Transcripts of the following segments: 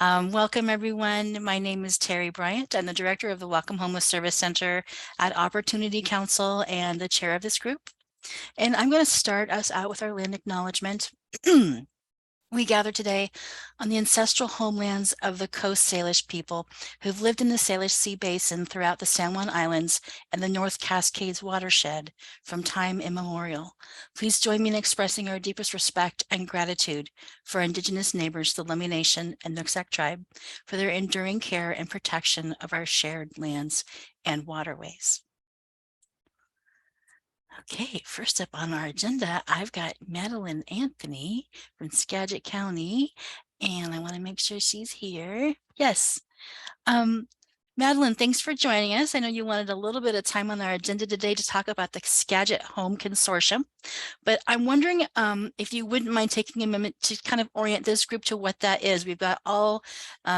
Welcome everyone. My name is Terry Bryant. I'm the director of the Whatcom Homeless Service Center at Opportunity Council and the chair of this group. And I'm going to start us out with our land acknowledgement. We gather today on the ancestral homelands of the Coast Salish people who've lived in the Salish Sea Basin throughout the San Juan Islands and the North Cascades watershed from time immemorial. Please join me in expressing our deepest respect and gratitude for our Indigenous neighbors, the Lummi Nation and Nooksack tribe, for their enduring care and protection of our shared lands and waterways. Okay, first up on our agenda, I've got Madeline Anthony from Skagit County, and I want to make sure she's here. Yes. Madeline, thanks for joining us. I know you wanted a little bit of time on our agenda today to talk about the Skagit Home Consortium, but I'm wondering if you wouldn't mind taking a moment to kind of orient this group to what that is. We've got all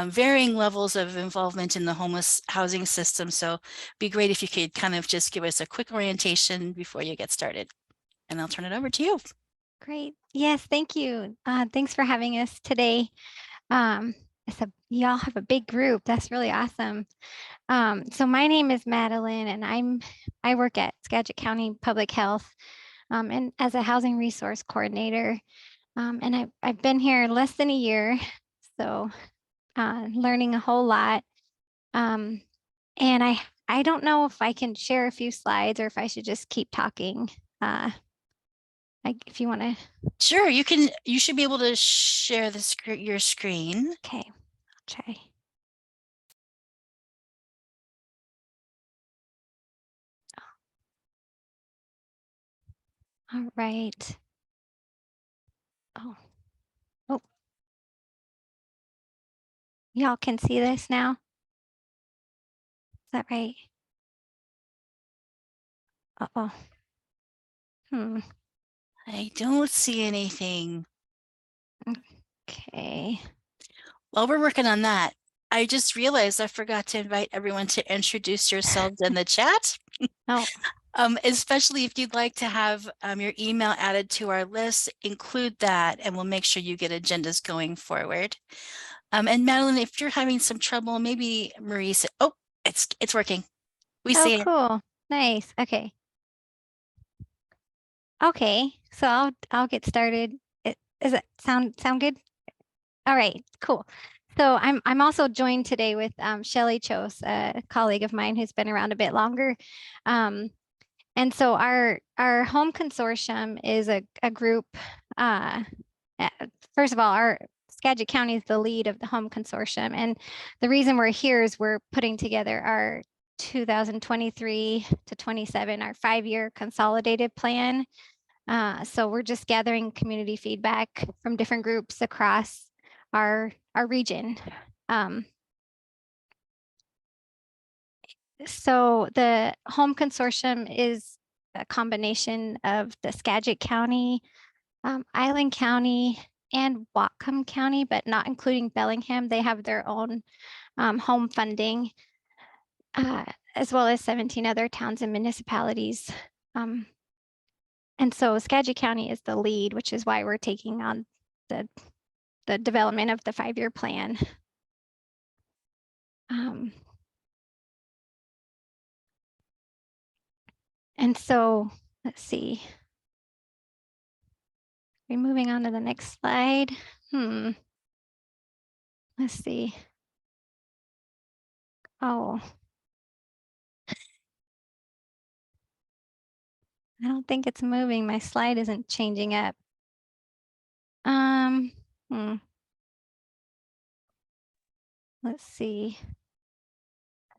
varying levels of involvement in the homeless housing system, so it'd be great if you could kind of just give us a quick orientation before you get started. And I'll turn it over to you. Great. Yes, thank you. Thanks for having us today. Y'all have a big group. That's really awesome. So my name is Madeline, and I work at Skagit County Public Health, and as a housing resource coordinator. And I've been here less than a year, so learning a whole lot. And I don't know if I can share a few slides or if I should just keep talking. If you want to. Sure, you should be able to share your screen. Okay, I'll try. All right. Oh. Y'all can see this now? Is that right? Uh-oh. I don't see anything. Okay. While we're working on that, I just realized I forgot to invite everyone to introduce yourselves in the chat. Oh. Especially if you'd like to have your email added to our list, include that, and we'll make sure you get agendas going forward. And Madeline, if you're having some trouble, maybe Maurice. Oh, it's working. We see it. Cool. Nice. Okay. Okay. So I'll get started. Does it sound good? All right. Cool. So I'm also joined today with Shelley Chose, a colleague of mine who's been around a bit longer. And so our home consortium is a group. First of all, our Skagit County is the lead of the home consortium, and the reason we're here is we're putting together our 2023 to 27, our 5-year consolidated plan. So we're just gathering community feedback from different groups across our region. So the home consortium is a combination of the Skagit County, Island County, and Whatcom County, but not including Bellingham. They have their own home funding, as well as 17 other towns and municipalities. And so Skagit County is the lead, which is why we're taking on the development of the 5-year plan. And so let's see. We're moving on to the next slide. Let's see. Oh. I don't think it's moving. My slide isn't changing up. Let's see.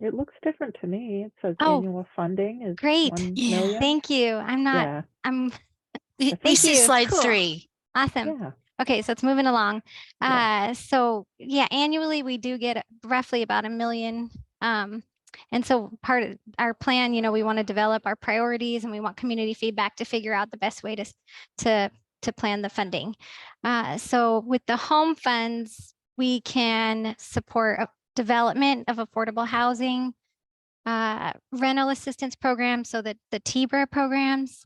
It looks different to me. It says annual funding is great. 1 million. Thank you. I'm not. Yeah. We see slide 3. Awesome. Yeah. Okay, so it's moving along. So yeah, annually we do get roughly about $1 million. And so part of our plan, we want to develop our priorities, and we want community feedback to figure out the best way to plan the funding. So with the home funds, we can support development of affordable housing, rental assistance programs, so that the TBRA programs,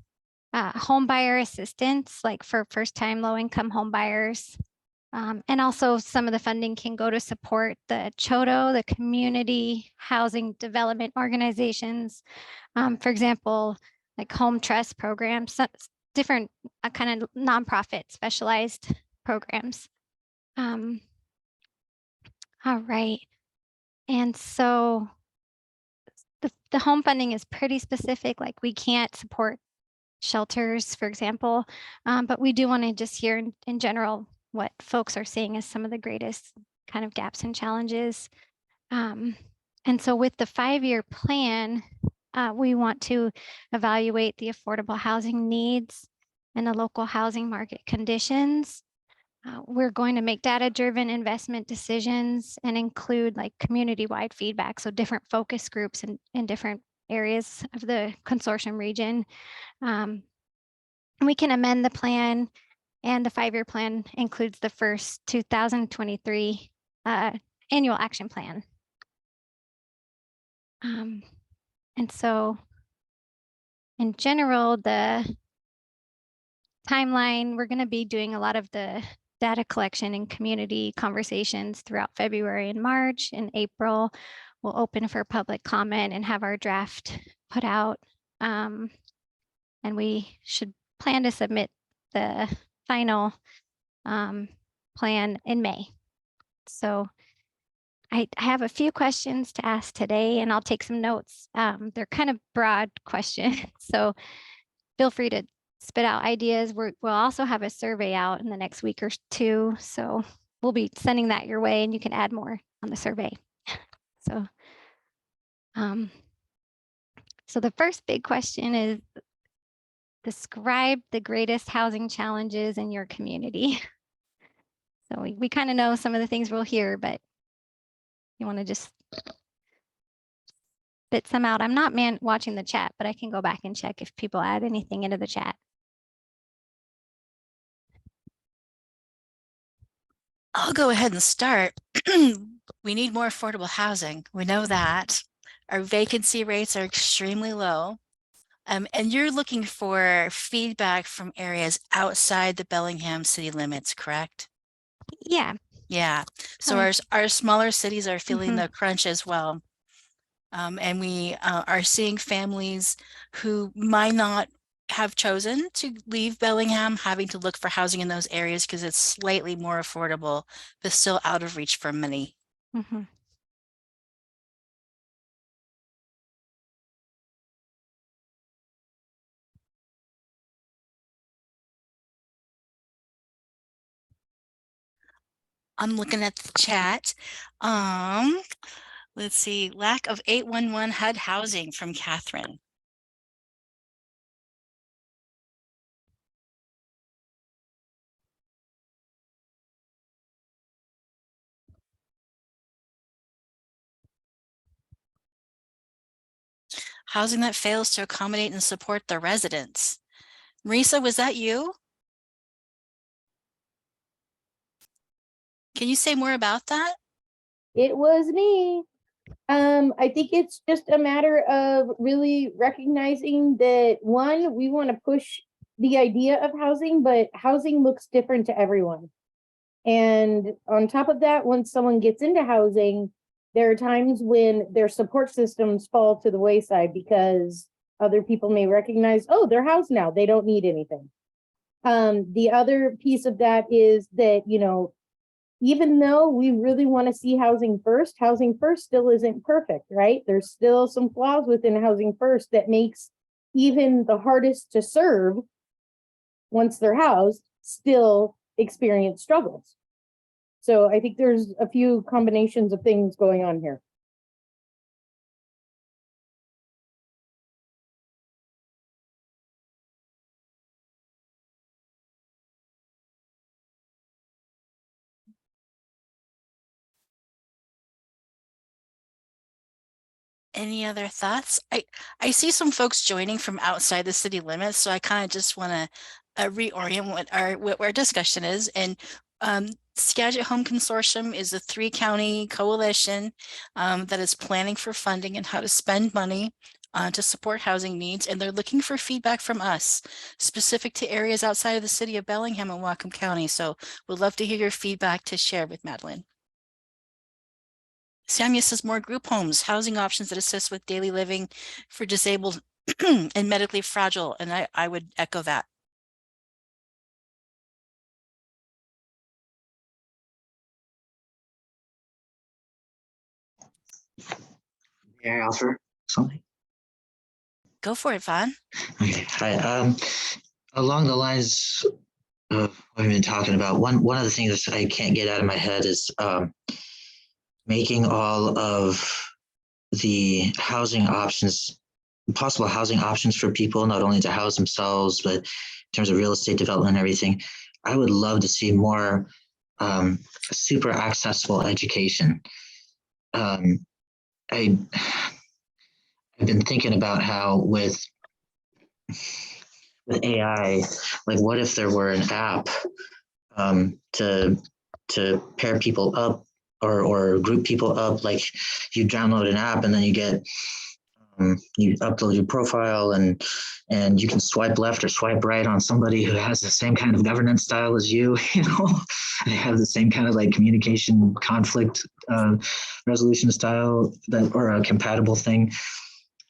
home buyer assistance, like for first-time low-income home buyers, And also some of the funding can go to support the CHOTO, the community housing development organizations. For example, like home trust programs, different kind of nonprofit specialized programs. All right. And so the home funding is pretty specific, like we can't support shelters, for example, but we do want to just hear in general what folks are seeing as some of the greatest kind of gaps and challenges. And so with the 5-year plan, we want to evaluate the affordable housing needs and the local housing market conditions. We're going to make data-driven investment decisions and include like community-wide feedback, so different focus groups in different areas of the consortium region. We can amend the plan, and the 5-year plan includes the first 2023 annual action plan. And so in general, the timeline, we're going to be doing a lot of the data collection and community conversations throughout February and March. In April, we'll open for public comment and have our draft put out. And we should plan to submit the final plan in May. So I have a few questions to ask today, and I'll take some notes. They're kind of broad questions, so feel free to spit out ideas. We'll also have a survey out in the next week or two, so we'll be sending that your way, and you can add more on the survey. So, so the first big question is, describe the greatest housing challenges in your community. So we kind of know some of the things we'll hear, but you want to just spit some out. I'm not watching the chat, but I can go back and check if people add anything into the chat. I'll go ahead and start. We need more affordable housing. We know that. Our vacancy rates are extremely low. And you're looking for feedback from areas outside the Bellingham city limits, correct? Yeah. Yeah. So our smaller cities are feeling the crunch as well. And we are seeing families who might not have chosen to leave Bellingham having to look for housing in those areas because it's slightly more affordable, but still out of reach for many. I'm looking at the chat. Let's see, lack of 811 HUD housing from Catherine. Housing that fails to accommodate and support the residents. Marisa, was that you? Can you say more about that? It was me. I think it's just a matter of really recognizing that, one, we want to push the idea of housing, but housing looks different to everyone. And on top of that, once someone gets into housing, there are times when their support systems fall to the wayside because other people may recognize, oh, they're housed now, they don't need anything. The other piece of that is that, you know, even though we really want to see housing first still isn't perfect, right? There's still some flaws within housing first that makes even the hardest to serve, once they're housed, still experience struggles. So I think there's a few combinations of things going on here. Any other thoughts? I see some folks joining from outside the city limits, so I kind of just want to reorient what our discussion is. And Skagit Home Consortium is a 3-county coalition that is planning for funding and how to spend money to support housing needs, and they're looking for feedback from us specific to areas outside of the city of Bellingham and Whatcom County. So we'd love to hear your feedback to share with Madeline. Samia says more group homes, housing options that assist with daily living for disabled and medically fragile. And I would echo that. May I offer something? Go for it, Vaughn. Okay. Hi. Along the lines of what we've been talking about, one of the things that I can't get out of my head is making all of the housing options, possible housing options for people, not only to house themselves, but in terms of real estate development and everything. I would love to see more super accessible education. I've been thinking about how with AI, like what if there were an app to pair people up or group people up, like you download an app and then you get you upload your profile and you can swipe left or swipe right on somebody who has the same kind of governance style as you, you know, they have the same kind of like communication conflict resolution style that or a compatible thing.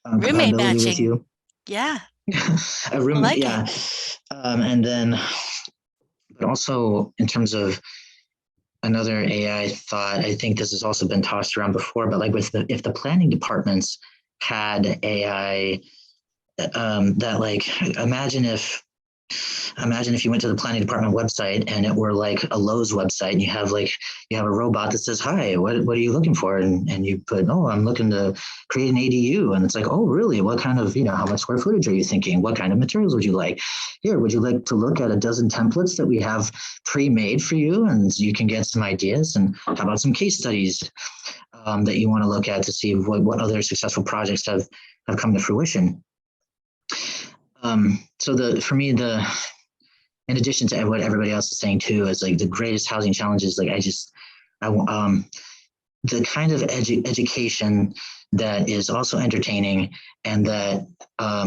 Roommate compatibility with matching. you. Yeah. A room, like yeah. And then, but also in terms of another AI thought, I think this has also been tossed around before, but like with if the planning departments had AI, that like, imagine if you went to the planning department website and it were like a Lowe's website and you have a robot that says, hi, what are you looking for? And you put, oh, I'm looking to create an ADU. And it's like, oh, really? What kind of, how much square footage are you thinking? What kind of materials would you like? Here, would you like to look at a dozen templates that we have pre-made for you? And you can get some ideas. And how about some case studies that you want to look at to see what other successful projects have come to fruition. So for me, in addition to what everybody else is saying too, is like the greatest housing challenges. Like the kind of education that is also entertaining and that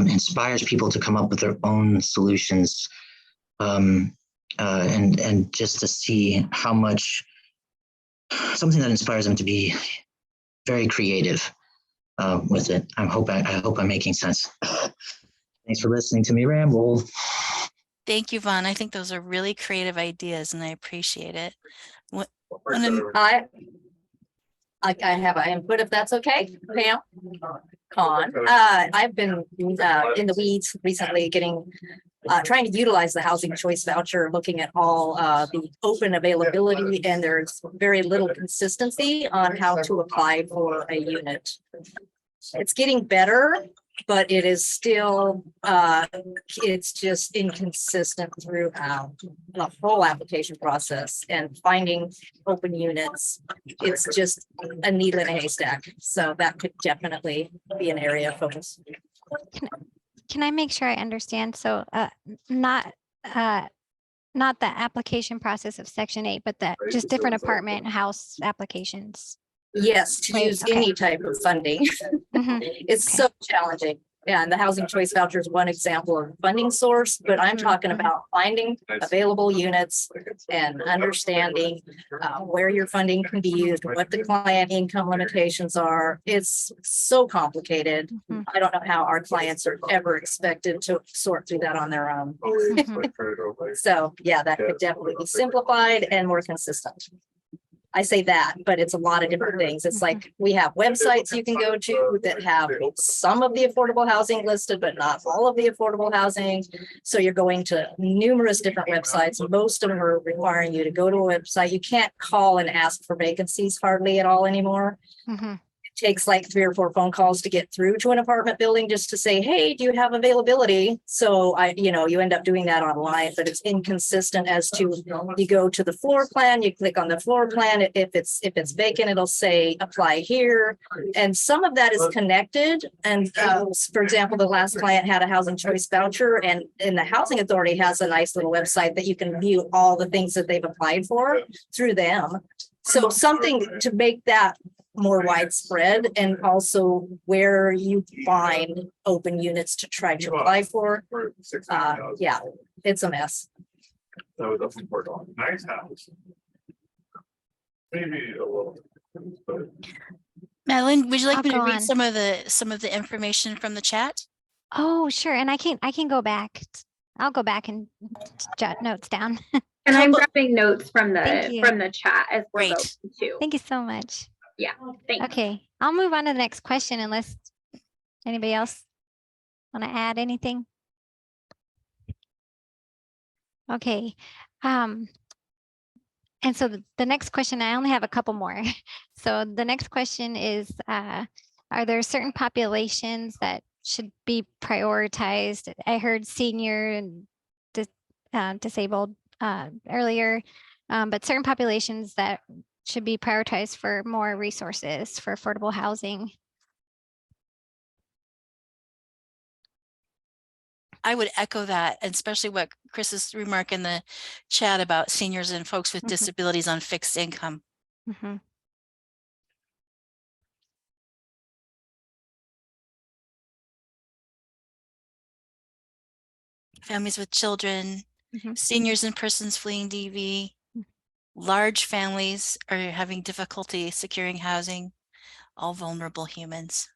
inspires people to come up with their own solutions, and just to see how much something that inspires them to be very creative with it. I hope I'm making sense. Thanks for listening to me ramble. Thank you, Vaughn. I think those are really creative ideas and I appreciate it. I have an input if that's okay, Pam. I've been in the weeds recently trying to utilize the housing choice voucher, looking at all the open availability, and there's very little consistency on how to apply for a unit. It's getting better, but it is still, it's just inconsistent throughout the whole application process, and finding open units, it's just a needle in a haystack. So that could definitely be an area of focus. Can I make sure I understand? So not the application process of Section 8, but just different apartment house applications. Yes, to Right, use okay. any type of funding. It's so challenging. And the housing choice voucher is one example of funding source, but I'm talking about finding available units and understanding where your funding can be used, what the client income limitations are. It's so complicated. I don't know how our clients are ever expected to sort through that on their own. So yeah, that could definitely be simplified and more consistent. I say that, but it's a lot of different things. It's like we have websites you can go to that have some of the affordable housing listed, but not all of the affordable housing. So you're going to numerous different websites. Most of them are requiring you to go to a website. You can't call and ask for vacancies hardly at all anymore. It takes like 3 or 4 phone calls to get through to an apartment building just to say, hey, do you have availability? So you end up doing that online, but it's inconsistent as to, you go to the floor plan, you click on the floor plan. If it's vacant, it'll say apply here. And some of that is connected. And for example, the last client had a housing choice voucher, and the housing authority has a nice little website that you can view all the things that they've applied for through them. So something to make that more widespread, and also where you find open units to try to apply for. Yeah, it's a mess. So it doesn't work on a nice house. Maybe a little. But Madeline, would you like I'll me to go read on. some of the information from the chat? Oh, sure. And I can go back. I'll go back and jot notes down. And I'm Couple- grabbing notes from Thank you. the chat as we're going Great. too. Thank you so much. Yeah, thanks. Okay, I'll move on to the next question unless anybody else want to add anything. Okay. And so the next question, I only have a couple more. So the next question is, are there certain populations that should be prioritized? I heard senior and disabled earlier, but certain populations that should be prioritized for more resources for affordable housing. I would echo that, and especially what Chris's remark in the chat about seniors and folks with Mhm. disabilities on fixed income. Mhm. Families with children, Mhm. seniors and persons fleeing DV, large families are having difficulty securing housing, all vulnerable humans.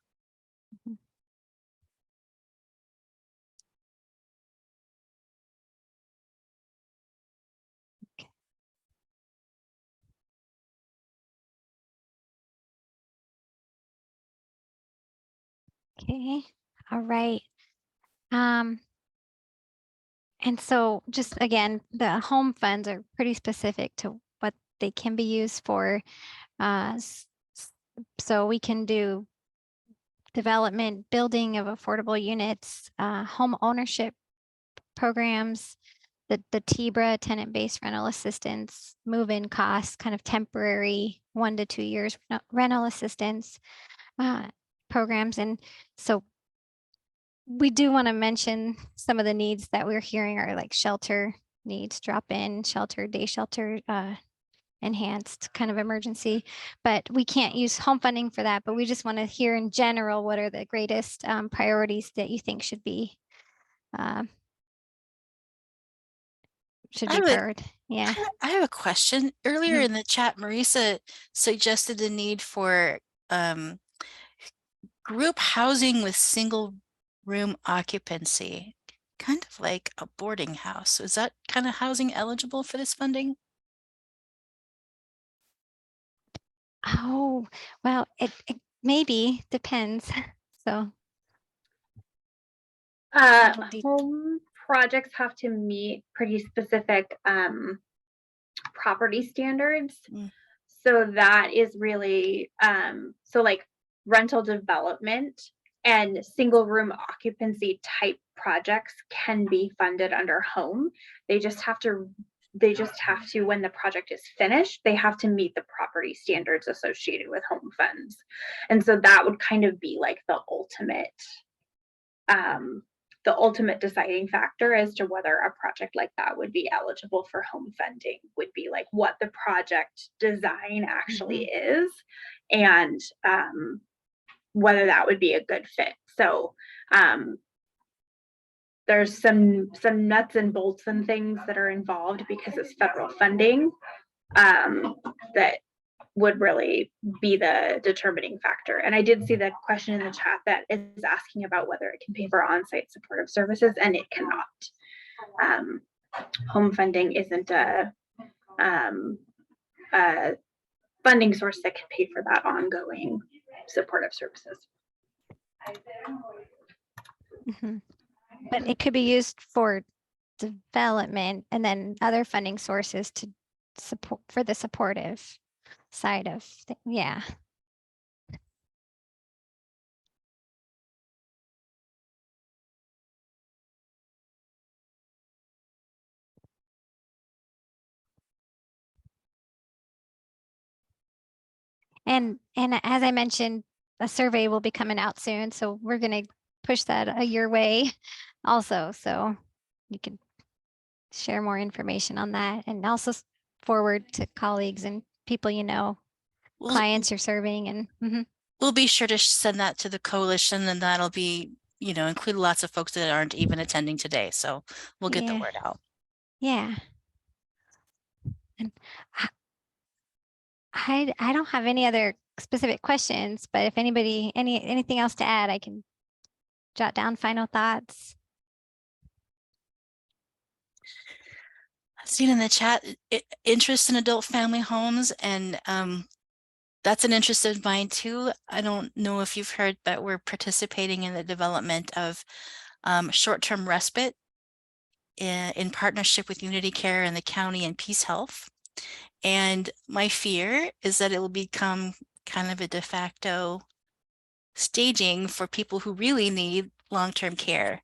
Okay, all right. And so just again, the home funds are pretty specific to what they can be used for. So we can do development, building of affordable units, home ownership programs, the TBRA, tenant-based rental assistance, move-in costs, kind of temporary 1 to 2 years rental assistance programs. And so we do want to mention some of the needs that we're hearing are like shelter needs, drop-in shelter, day shelter, enhanced kind of emergency, but we can't use home funding for that. But we just want to hear in general, what are the greatest priorities that you think should be priority? Yeah. I have a question. Earlier Mhm. in the chat, Marisa suggested the need for group housing with single room occupancy, kind of like a boarding house. Is that kind of housing eligible for this funding? Oh, well, it maybe depends. So Home projects have to meet pretty specific property standards. Mm. So that is really so like rental development and single room occupancy type projects can be funded under home. They just have to, when the project is finished, they have to meet the property standards associated with home funds. And so that would kind of be like the ultimate deciding factor as to whether a project like that would be eligible for home funding, would be like what the project design actually is, and whether that would be a good fit. So there's some nuts and bolts and things that are involved because it's federal funding that would really be the determining factor. And I did see the question in the chat that is asking about whether it can pay for on-site supportive services, and it cannot. Home funding isn't a funding source that can pay for that ongoing supportive services. Mhm. But it could be used for development and then other funding sources to support for the supportive side of yeah. And as I mentioned, a survey will be coming out soon, so we're going to push that your way also, so you can share more information on that and also forward to colleagues and people you know We'll, clients you're serving, and we'll be sure to send that to the coalition, and that'll be, include lots of folks that aren't even attending today. So we'll get the Yeah. word out. yeah. And I don't have any other specific questions, but if anybody anything else to add, I can jot down final thoughts. I've seen in the chat interest in adult family homes, and that's an interest of mine too. I don't know if you've heard, but we're participating in the development of short-term respite in partnership with Unity Care and the county and Peace Health. And my fear is that it will become kind of a de facto staging for people who really need long-term care.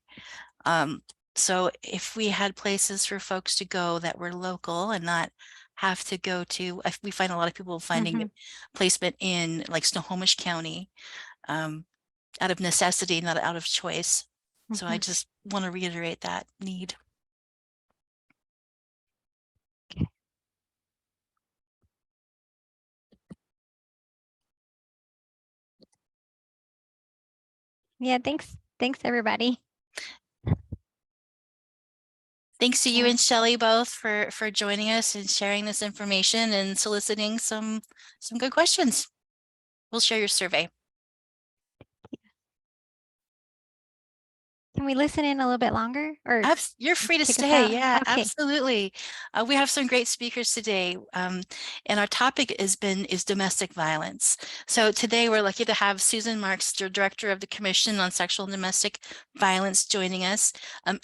So if we had places for folks to go that were local and not have to go to, we find a lot of people finding placement in like Snohomish County out of necessity, not out of choice. So I just want to reiterate that need. Yeah, thanks everybody. Thanks to you and Shelley both for joining us and sharing this information and soliciting some good questions. We'll share your survey. Can we listen in a little bit longer, or You're free to kick us stay. out? Yeah, Okay. absolutely. We have some great speakers today. And our topic is domestic violence. So today we're lucky to have Susan Marks, Director of the Commission on Sexual and Domestic Violence, joining us.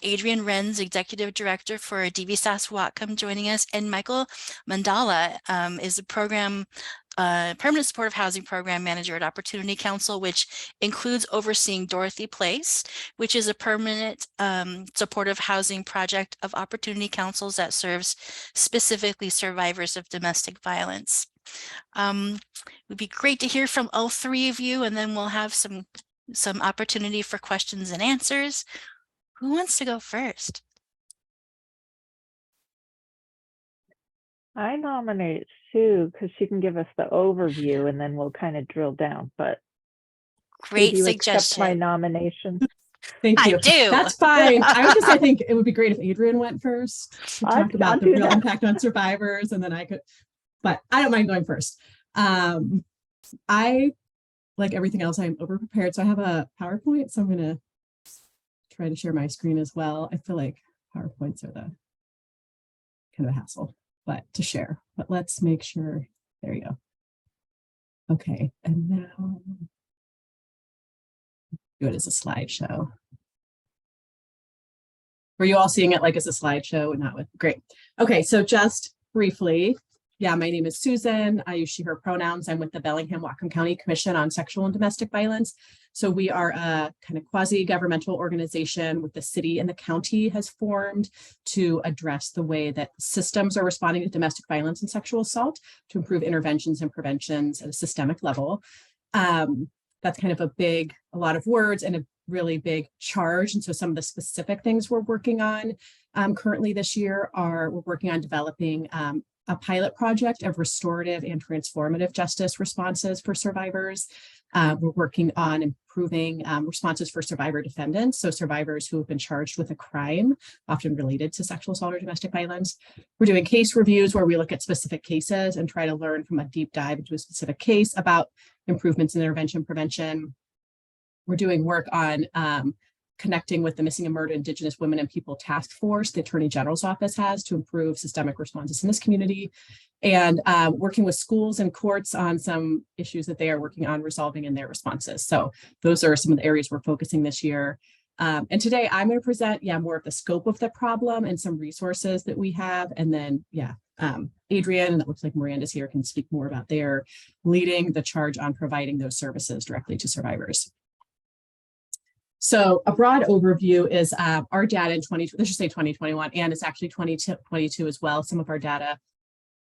Adrienne Renz, Executive Director for DVSAS Whatcom, joining us. And Michaela Mandela is a permanent supportive housing program manager at Opportunity Council, which includes overseeing Dorothy Place, which is a permanent supportive housing project of Opportunity Councils that serves specifically survivors of domestic violence. It would be great to hear from all three of you, and then we'll have some opportunity for questions and answers. Who wants to go first? I nominate Sue because she can give us the overview and then we'll kind of drill down. But Great do you suggestion. accept my nomination? Thank you. I do. That's fine. I was just, I think it would be great if Adrienne went first to talk about the real impact on survivors, and then I could, but I don't mind going first. I, like everything else, I'm over prepared. So I have a PowerPoint, so I'm going to try to share my screen as well. I feel like PowerPoints are the kind of a hassle, but to share, but let's make sure, there you go. Okay, and now do it as a slideshow. Were you all seeing it like as a slideshow and not with, great. Okay, so just briefly, yeah, my name is Susan. I use she, her pronouns. I'm with the Bellingham-Whatcom County Commission on Sexual and Domestic Violence. So we are a kind of quasi-governmental organization with the city and the county has formed to address the way that systems are responding to domestic violence and sexual assault to improve interventions and preventions at a systemic level. That's kind of a lot of words and a really big charge. And so some of the specific things we're working on currently this year are we're working on developing a pilot project of restorative and transformative justice responses for survivors. We're working on improving responses for survivor defendants, so survivors who have been charged with a crime, often related to sexual assault or domestic violence. We're doing case reviews where we look at specific cases and try to learn from a deep dive into a specific case about improvements in intervention prevention. We're doing work on connecting with the Missing and Murdered Indigenous Women and People Task Force the Attorney General's Office has to improve systemic responses in this community, and working with schools and courts on some issues that they are working on resolving in their responses. So those are some of the areas we're focusing this year. And today I'm going to present, more of the scope of the problem and some resources that we have. And then, Adrienne, and it looks like Miranda's here, can speak more about their leading the charge on providing those services directly to survivors. So a broad overview is our data in 2021, and it's actually 2022 as well. Some of our data,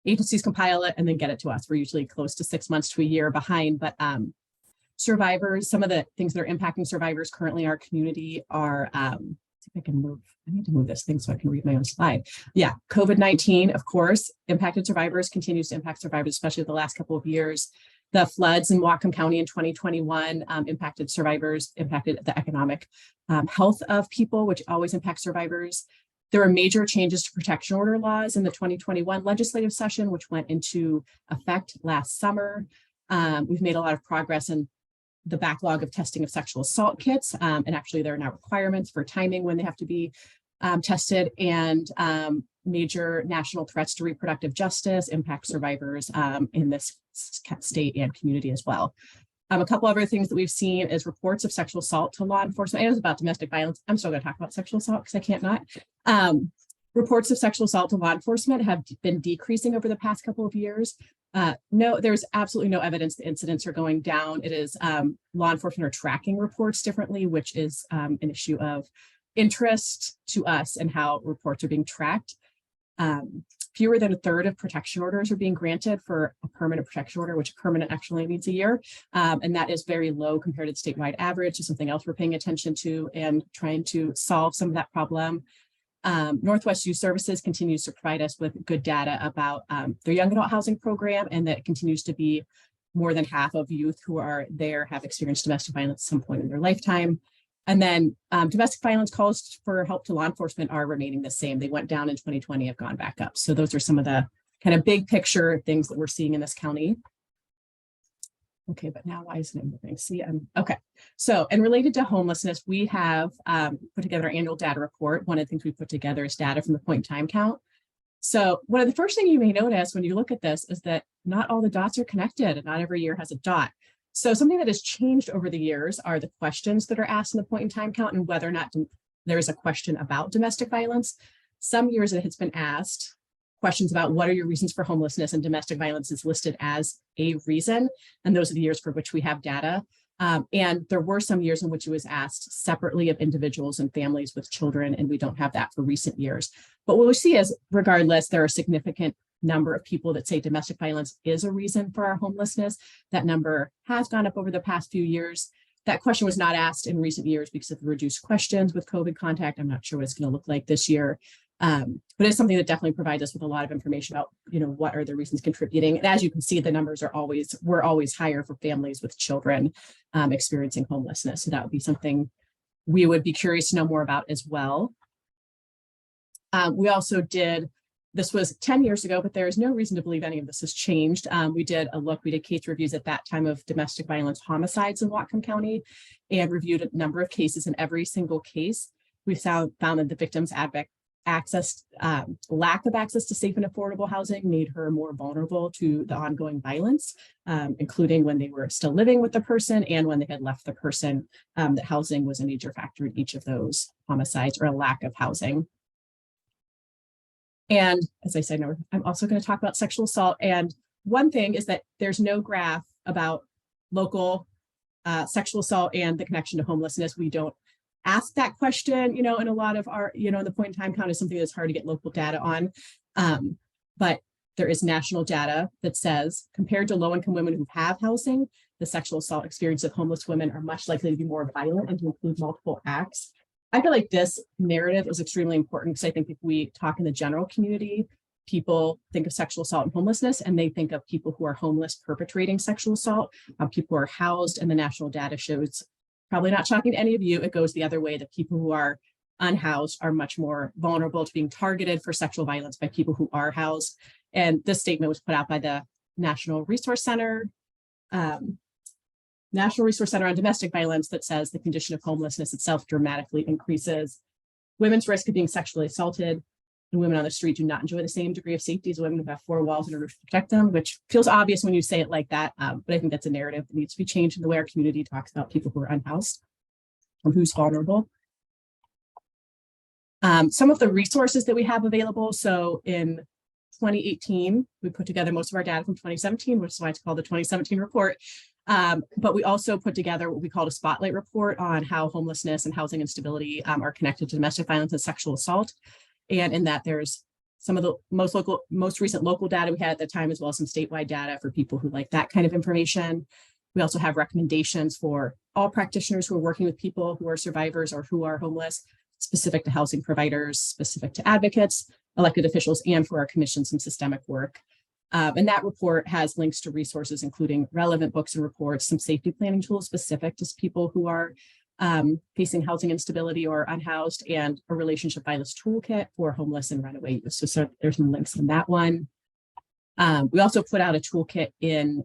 agencies compile it and then get it to us. We're usually close to 6 months to a year behind, but survivors, some of the things that are impacting survivors currently in our community are, see if I can move, I need to move this thing so I can read my own slide. Yeah, COVID-19, of course, impacted survivors, continues to impact survivors, especially the last couple of years. The floods in Whatcom County in 2021 impacted survivors, impacted the economic health of people, which always impacts survivors. There were major changes to protection order laws in the 2021 legislative session, which went into effect last summer. We've made a lot of progress in the backlog of testing of sexual assault kits. And actually there are now requirements for timing when they have to be tested, and major national threats to reproductive justice impact survivors in this state and community as well. A couple other things that we've seen is reports of sexual assault to law enforcement. It was about domestic violence. I'm still going to talk about sexual assault because I can't not. Reports of sexual assault to law enforcement have been decreasing over the past couple of years. No, there's absolutely no evidence the incidents are going down. It is law enforcement are tracking reports differently, which is an issue of interest to us and how reports are being tracked. Fewer than a third of protection orders are being granted for a permanent protection order, which permanent actually means a year. And that is very low compared to the statewide average. Is something else we're paying attention to and trying to solve some of that problem. Northwest Youth Services continues to provide us with good data about their young adult housing program, and that it continues to be more than half of youth who are there have experienced domestic violence at some point in their lifetime. And then domestic violence calls for help to law enforcement are remaining the same. They went down in 2020, have gone back up. So those are some of the kind of big picture things that we're seeing in this county. Okay, but now why isn't it moving? See, okay. So, and related to homelessness, we have put together an annual data report. One of the things we put together is data from the point in time count. So one of the first things you may notice when you look at this is that not all the dots are connected and not every year has a dot. So something that has changed over the years are the questions that are asked in the point in time count and whether or not there is a question about domestic violence. Some years it has been asked questions about what are your reasons for homelessness, and domestic violence is listed as a reason. And those are the years for which we have data. And there were some years in which it was asked separately of individuals and families with children, and we don't have that for recent years. But what we see is, regardless, there are a significant number of people that say domestic violence is a reason for our homelessness. That number has gone up over the past few years. That question was not asked in recent years because of the reduced questions with COVID contact. I'm not sure what it's going to look like this year. But it's something that definitely provides us with a lot of information about, what are the reasons contributing. And as you can see, the numbers were always higher for families with children experiencing homelessness. So that would be something we would be curious to know more about as well. We also did, this was 10 years ago, but there is no reason to believe any of this has changed. We did case reviews at that time of domestic violence homicides in Whatcom County and reviewed a number of cases. In every single case, we found that the victim's lack of access to safe and affordable housing made her more vulnerable to the ongoing violence, including when they were still living with the person and when they had left the person. That housing was a major factor in each of those homicides, or a lack of housing. And as I said, I'm also going to talk about sexual assault. And one thing is that there's no graph about local sexual assault and the connection to homelessness. We don't ask that question, in a lot of our, the point in time count is something that's hard to get local data on. But there is national data that says, compared to low-income women who have housing, the sexual assault experience of homeless women are much likely to be more violent and to include multiple acts. I feel like this narrative is extremely important because I think if we talk in the general community, people think of sexual assault and homelessness, and they think of people who are homeless perpetrating sexual assault. People who are housed, and the national data shows, probably not shocking to any of you, it goes the other way, that people who are unhoused are much more vulnerable to being targeted for sexual violence by people who are housed. And this statement was put out by the National Resource Center on Domestic Violence, that says the condition of homelessness itself dramatically increases women's risk of being sexually assaulted, and women on the street do not enjoy the same degree of safety as women who have four walls and a roof to protect them, which feels obvious when you say it like that. But I think that's a narrative that needs to be changed in the way our community talks about people who are unhoused or who's vulnerable. Some of the resources that we have available. So in 2018, we put together most of our data from 2017, which is why it's called the 2017 report. But we also put together what we called a spotlight report on how homelessness and housing instability are connected to domestic violence and sexual assault. And in that, there's some of the most recent local data we had at the time, as well as some statewide data for people who like that kind of information. We also have recommendations for all practitioners who are working with people who are survivors or who are homeless, specific to housing providers, specific to advocates, elected officials, and for our commission, some systemic work. And that report has links to resources, including relevant books and reports, some safety planning tools specific to people who are facing housing instability or unhoused, and a relationship violence toolkit for homeless and runaway youth. So there's some links in that one. We also put out a toolkit in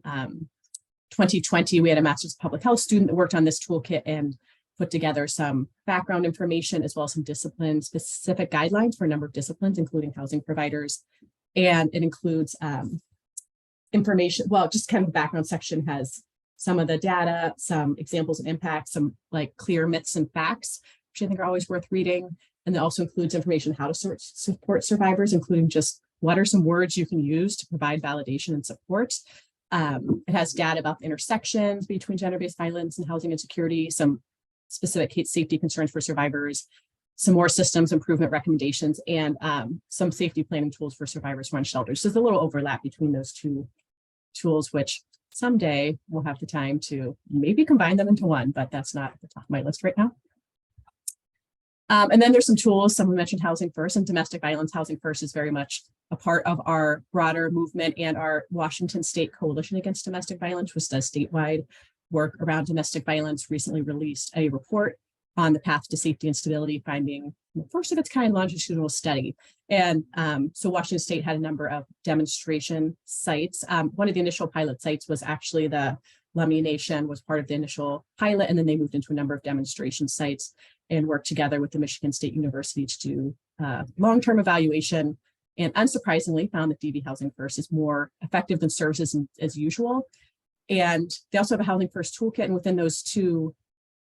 2020. We had a master's of public health student that worked on this toolkit and put together some background information as well as some discipline specific guidelines for a number of disciplines, including housing providers. And it includes information, well, just kind of the background section has some of the data, some examples of impact, some like clear myths and facts, which I think are always worth reading. And it also includes information how to support survivors, including just what are some words you can use to provide validation and support. It has data about the intersections between gender-based violence and housing insecurity, some specific safety concerns for survivors, some more systems improvement recommendations, and some safety planning tools for survivors who run shelters. So there's a little overlap between those two tools, which someday we'll have the time to maybe combine them into one, but that's not at the top of my list right now. And then there's some tools. Someone mentioned Housing First, and domestic violence Housing First is very much a part of our broader movement and our Washington State Coalition Against Domestic Violence, which does statewide work around domestic violence, recently released a report on the path to safety and stability, finding the first of its kind longitudinal study. And so Washington State had a number of demonstration sites. One of the initial pilot sites was actually the Lummi Nation was part of the initial pilot, and then they moved into a number of demonstration sites and worked together with the Michigan State University to do long-term evaluation, and unsurprisingly found that DV Housing First is more effective than services as usual. And they also have a Housing First toolkit, and within those two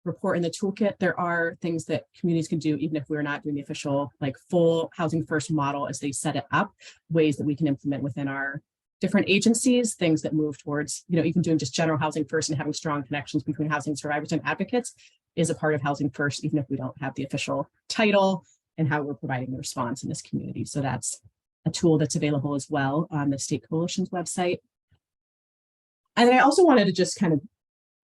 report in the toolkit, there are things that communities can do, even if we're not doing the official, like full Housing First model as they set it up, ways that we can implement within our different agencies, things that move towards, even doing just general Housing First and having strong connections between housing survivors and advocates is a part of Housing First, even if we don't have the official title and how we're providing the response in this community. So that's a tool that's available as well on the State Coalition's website. And then I also wanted to just kind of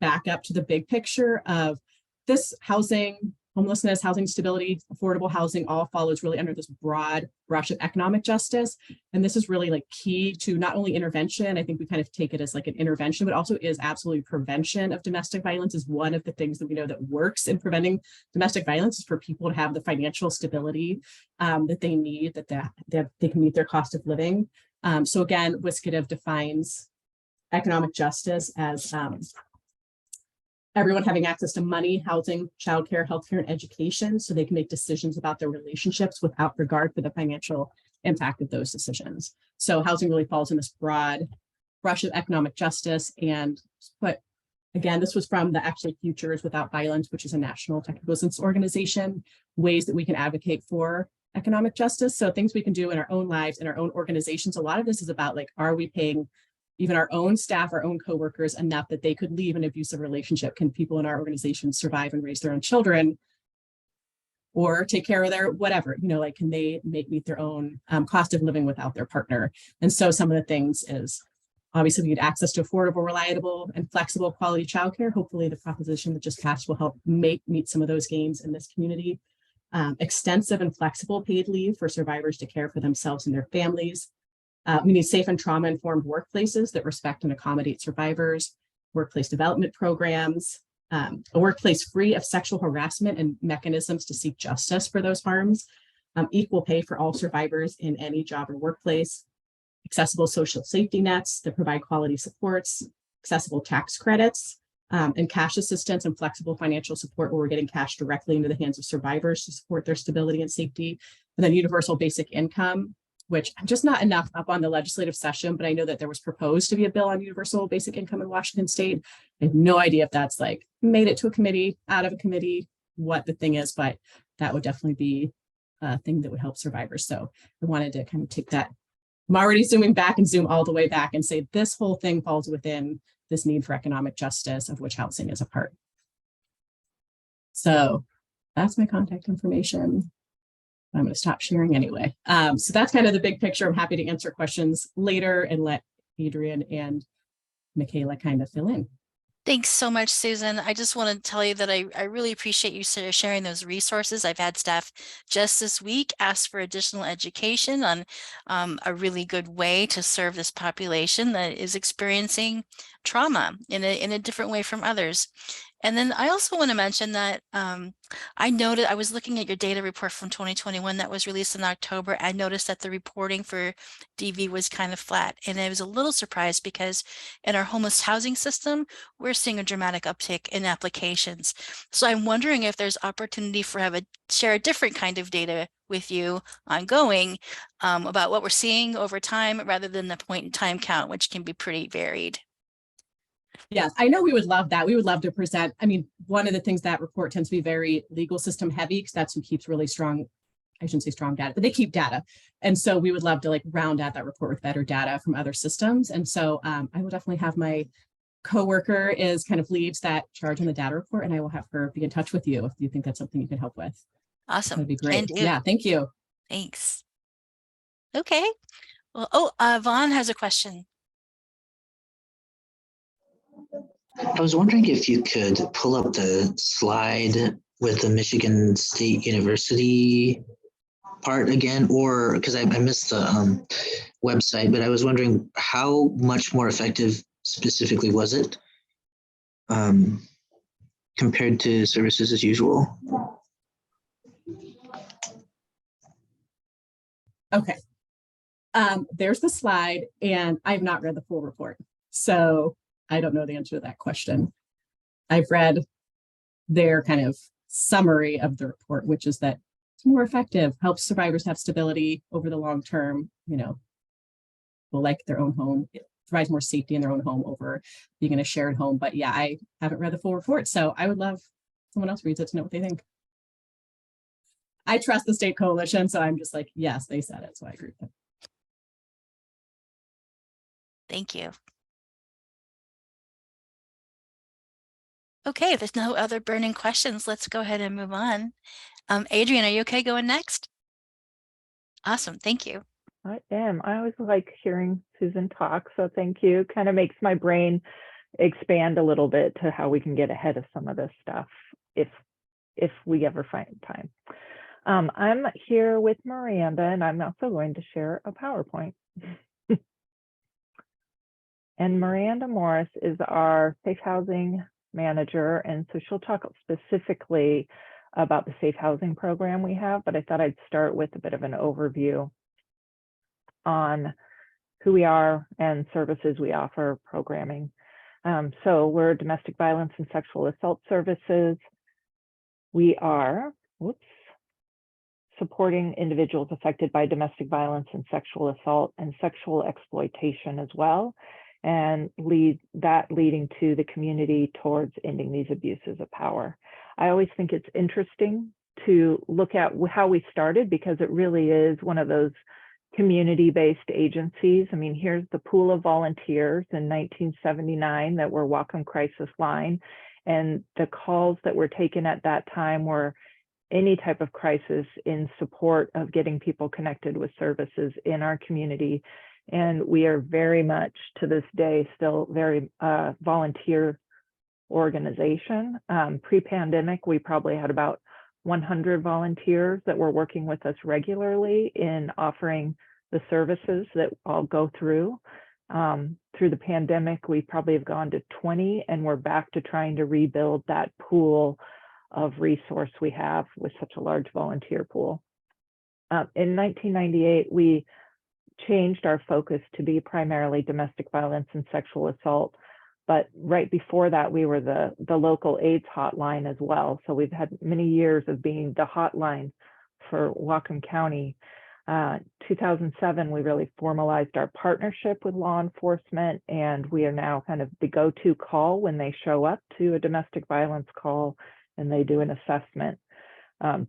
back up to the big picture of this housing, homelessness, housing stability, affordable housing all follows really under this broad brush of economic justice. And this is really like key to not only intervention, I think we kind of take it as like an intervention, but also is absolutely prevention of domestic violence is one of the things that we know that works in preventing domestic violence is for people to have the financial stability that they need, that they can meet their cost of living. So again, WCCEH defines economic justice as everyone having access to money, housing, childcare, healthcare, and education, so they can make decisions about their relationships without regard for the financial impact of those decisions. So housing really falls in this broad brush of economic justice. And again, this was from the actually Futures Without Violence, which is a national technical assistance organization, ways that we can advocate for economic justice. So things we can do in our own lives, in our own organizations. A lot of this is about like, are we paying even our own staff, our own coworkers enough that they could leave an abusive relationship? Can people in our organization survive and raise their own children or take care of their whatever, like can they meet their own cost of living without their partner? And so some of the things is obviously we need access to affordable, reliable, and flexible quality childcare. Hopefully the proposition that just passed will help meet some of those gains in this community. Extensive and flexible paid leave for survivors to care for themselves and their families. We need safe and trauma-informed workplaces that respect and accommodate survivors, workplace development programs, a workplace free of sexual harassment and mechanisms to seek justice for those harms, equal pay for all survivors in any job or workplace, accessible social safety nets that provide quality supports, accessible tax credits, and cash assistance and flexible financial support where we're getting cash directly into the hands of survivors to support their stability and safety, and then universal basic income, which just not enough up on the legislative session, but I know that there was proposed to be a bill on universal basic income in Washington State. I have no idea if that's like made it to a committee, out of a committee, what the thing is, but that would definitely be a thing that would help survivors. So I wanted to kind of take that. I'm already zooming back and zoom all the way back and say this whole thing falls within this need for economic justice, of which housing is a part. So that's my contact information. I'm going to stop sharing anyway. So that's kind of the big picture. I'm happy to answer questions later and let Adrienne and Michaela kind of fill in. Thanks so much, Susan. I just want to tell you that I really appreciate you sharing those resources. I've had staff just this week ask for additional education on a really good way to serve this population that is experiencing trauma in a different way from others. And then I also want to mention that I noted, I was looking at your data report from 2021 that was released in October. I noticed that the reporting for DV was kind of flat. And I was a little surprised because in our homeless housing system, we're seeing a dramatic uptick in applications. So I'm wondering if there's opportunity for share a different kind of data with you ongoing about what we're seeing over time rather than the point in time count, which can be pretty varied. Yes, I know we would love that. We would love to present. I mean, one of the things that report tends to be very legal system heavy because that's who keeps really strong, I shouldn't say strong data, but they keep data. And so we would love to like round out that report with better data from other systems. And so I will definitely have my coworker is kind of leads that charge on the data report, and I will have her be in touch with you if you think that's something you can help with. Awesome. That'd be great. Can do. Yeah, thank you. Thanks. Okay. Well, Vaughn has a question. I was wondering if you could pull up the slide with the Michigan State University part again, or because I missed the website, but I was wondering how much more effective specifically was it compared to services as usual? Okay. There's the slide, and I've not read the full report, so I don't know the answer to that question. I've read their kind of summary of the report, which is that it's more effective, helps survivors have stability over the long term, you know, will like their own home. It provides more safety in their own home over being in a shared home. But yeah, I haven't read the full report, so I would love someone else reads it to know what they think. I trust the state coalition, so I'm just like, yes, they said it, so I agree with them. Thank you. Okay, if there's no other burning questions, let's go ahead and move on. Adrienne, are you okay going next? Awesome, thank you. I am. I always like hearing Susan talk, so thank you. Kind of makes my brain expand a little bit to how we can get ahead of some of this stuff if we ever find time. I'm here with Miranda, and I'm also going to share a PowerPoint. And Miranda Morris is our safe housing manager, and so she'll talk specifically about the safe housing program we have, but I thought I'd start with a bit of an overview on who we are and services we offer, programming. So we're domestic violence and sexual assault services. We are, supporting individuals affected by domestic violence and sexual assault and sexual exploitation as well, and leading to the community towards ending these abuses of power. I always think it's interesting to look at how we started, because it really is one of those community-based agencies. I mean, here's the pool of volunteers in 1979 that were Whatcom Crisis Line, and the calls that were taken at that time were any type of crisis in support of getting people connected with services in our community. And we are very much, to this day, still very volunteer organization. Pre-pandemic, we probably had about 100 volunteers that were working with us regularly in offering the services that I'll go through. Through the pandemic, we probably have gone to 20, and we're back to trying to rebuild that pool of resource we have with such a large volunteer pool. In 1998, we changed our focus to be primarily domestic violence and sexual assault. But right before that, we were the local AIDS hotline as well. So we've had many years of being the hotline for Whatcom County. 2007, we really formalized our partnership with law enforcement, and we are now kind of the go-to call when they show up to a domestic violence call and they do an assessment.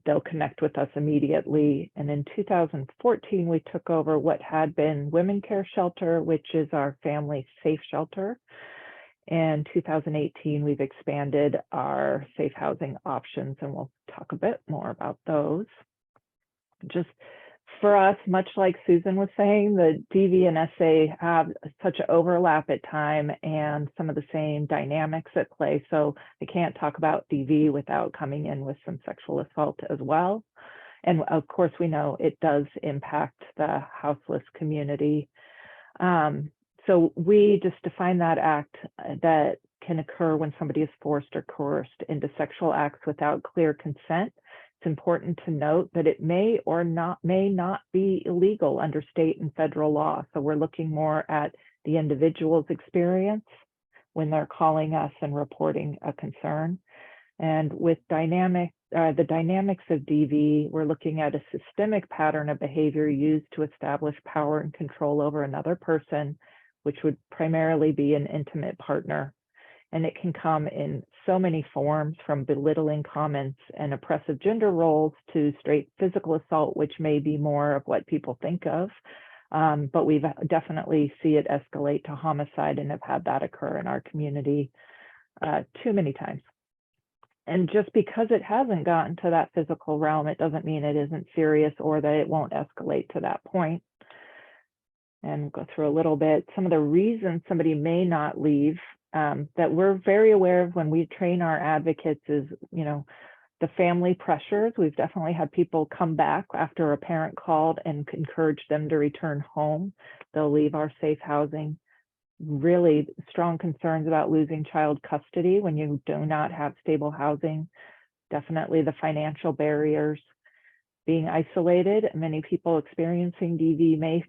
They'll connect with us immediately. And in 2014, we took over what had been Women Care Shelter, which is our family safe shelter. In 2018, we've expanded our safe housing options, and we'll talk a bit more about those. Just for us, much like Susan was saying, the DV and SA have such an overlap at time and some of the same dynamics at play. So I can't talk about DV without coming in with some sexual assault as well. And of course, we know it does impact the houseless community. So we just define that act that can occur when somebody is forced or coerced into sexual acts without clear consent. It's important to note that it may not be illegal under state and federal law. So we're looking more at the individual's experience when they're calling us and reporting a concern. And with the dynamics of DV, we're looking at a systemic pattern of behavior used to establish power and control over another person, which would primarily be an intimate partner. And it can come in so many forms, from belittling comments and oppressive gender roles to straight physical assault, which may be more of what people think of. But we've definitely see it escalate to homicide and have had that occur in our community too many times. And just because it hasn't gotten to that physical realm, it doesn't mean it isn't serious or that it won't escalate to that point. And we'll go through a little bit. Some of the reasons somebody may not leave that we're very aware of when we train our advocates is, you know, the family pressures. We've definitely had people come back after a parent called and encourage them to return home. They'll leave our safe housing. Really strong concerns about losing child custody when you do not have stable housing. Definitely the financial barriers. Being isolated, many people experiencing DV may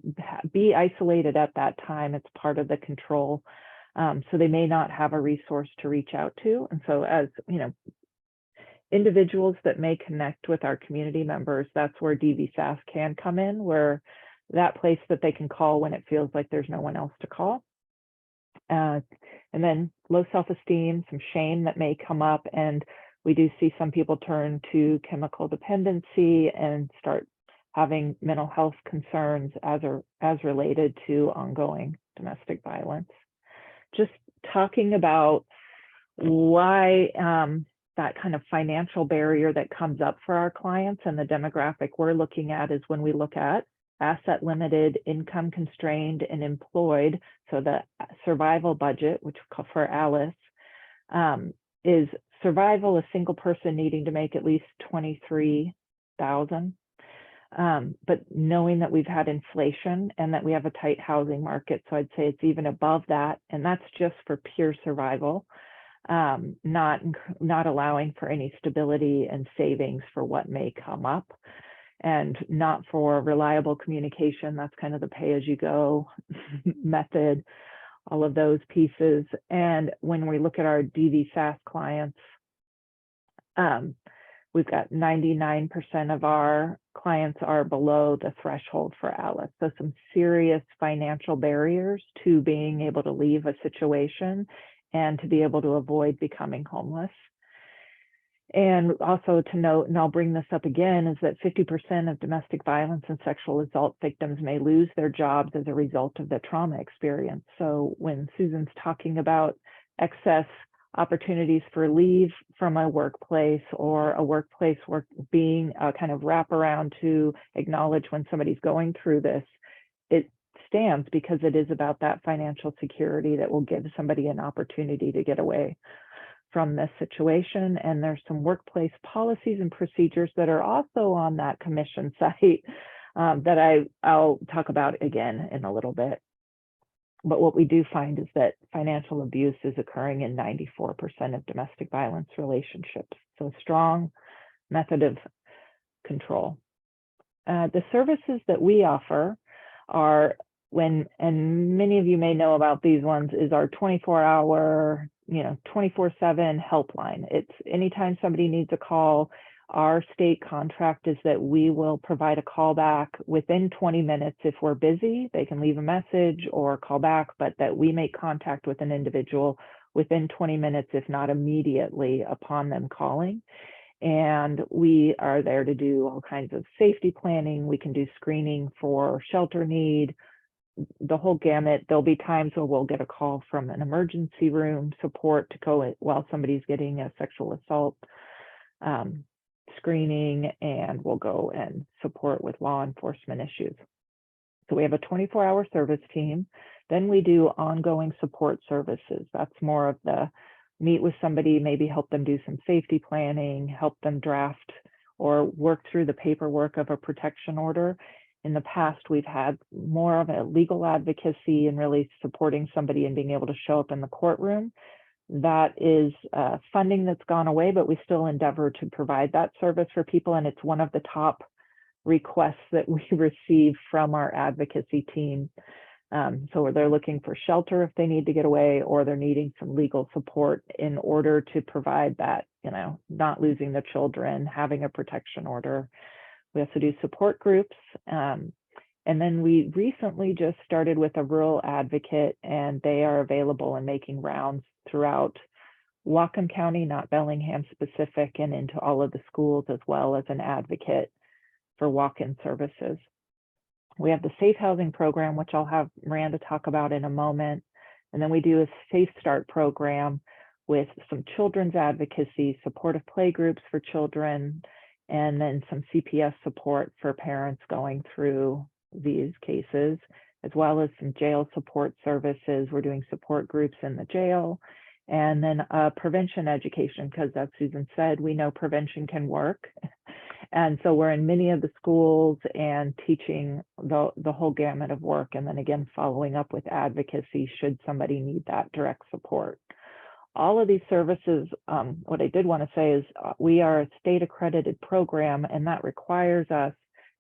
be isolated at that time. It's part of the control. So they may not have a resource to reach out to. And so as, you know, individuals that may connect with our community members, that's where DVSAS can come in, where that place that they can call when it feels like there's no one else to call. And then low self-esteem, some shame that may come up, and we do see some people turn to chemical dependency and start having mental health concerns as related to ongoing domestic violence. Just talking about why that kind of financial barrier that comes up for our clients, and the demographic we're looking at is when we look at asset limited, income constrained, and employed. So the survival budget, which we call for Alice, is survival, a single person needing to make at least $23,000. But knowing that we've had inflation and that we have a tight housing market, so I'd say it's even above that, and that's just for pure survival, not allowing for any stability and savings for what may come up, and not for reliable communication. That's kind of the pay-as-you-go method, all of those pieces. And when we look at our DVSAS clients, we've got 99% of our clients are below the threshold for Alice. So some serious financial barriers to being able to leave a situation and to be able to avoid becoming homeless. And also to note, and I'll bring this up again, is that 50% of domestic violence and sexual assault victims may lose their jobs as a result of the trauma experience. So when Susan's talking about excess opportunities for leave from a workplace, or a workplace work being a kind of wraparound to acknowledge when somebody's going through this, it stands because it is about that financial security that will give somebody an opportunity to get away from this situation. And there's some workplace policies and procedures that are also on that commission site that I'll talk about again in a little bit. But what we do find is that financial abuse is occurring in 94% of domestic violence relationships. So a strong method of control. The services that we offer are and many of you may know about these ones, is our 24-hour, 24/7 helpline. It's anytime somebody needs a call, our state contract is that we will provide a call back within 20 minutes. If we're busy, they can leave a message or call back, but that we make contact with an individual within 20 minutes, if not immediately upon them calling. And we are there to do all kinds of safety planning. We can do screening for shelter need, the whole gamut. There'll be times where we'll get a call from an emergency room support to go while somebody's getting a sexual assault. screening, and we'll go and support with law enforcement issues. So we have a 24-hour service team. Then we do ongoing support services. That's more of the meet with somebody, maybe help them do some safety planning, help them draft or work through the paperwork of a protection order. In the past, we've had more of a legal advocacy and really supporting somebody and being able to show up in the courtroom. That is funding that's gone away, but we still endeavor to provide that service for people. And it's one of the top requests that we receive from our advocacy team. So they're looking for shelter if they need to get away, or they're needing some legal support in order to provide that, you know, not losing their children, having a protection order. We also do support groups. And then we recently just started with a rural advocate, and they are available and making rounds throughout Whatcom County, not Bellingham specific, and into all of the schools, as well as an advocate for walk-in services. We have the Safe Housing Program, which I'll have Miranda talk about in a moment. And then we do a Safe Start program with some children's advocacy, supportive play groups for children, and then some CPS support for parents going through these cases, as well as some jail support services. We're doing support groups in the jail, and then prevention education, because as Susan said, we know prevention can work. And so we're in many of the schools and teaching the whole gamut of work, and then again, following up with advocacy should somebody need that direct support. All of these services, what I did want to say is we are a state accredited program, and that requires us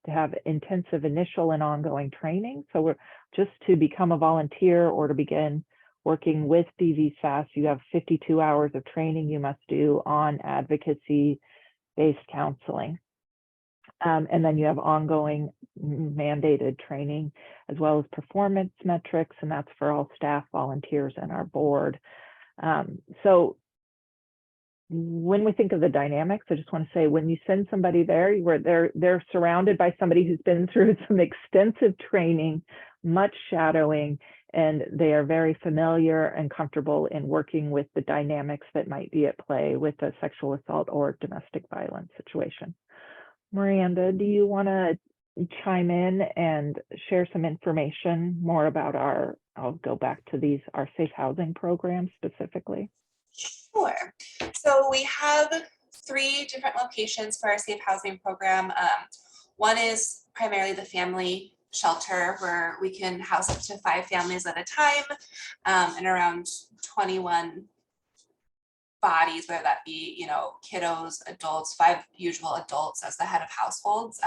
to have intensive initial and ongoing training. So we're just to become a volunteer or to begin working with DVSAS, you have 52 hours of training you must do on advocacy-based counseling. And then you have ongoing mandated training, as well as performance metrics, and that's for all staff, volunteers, and our board. So when we think of the dynamics, I just want to say, when you send somebody there, they're surrounded by somebody who's been through some extensive training, much shadowing, and they are very familiar and comfortable in working with the dynamics that might be at play with a sexual assault or domestic violence situation. Miranda, do you want to chime in and share some information more about I'll go back to our safe housing program specifically? Sure. So we have 3 different locations for our safe housing program. One is primarily the family shelter, where we can house up to 5 families at a time, and around 21 bodies, whether that be, you know, kiddos, adults, 5 usual adults as the head of households.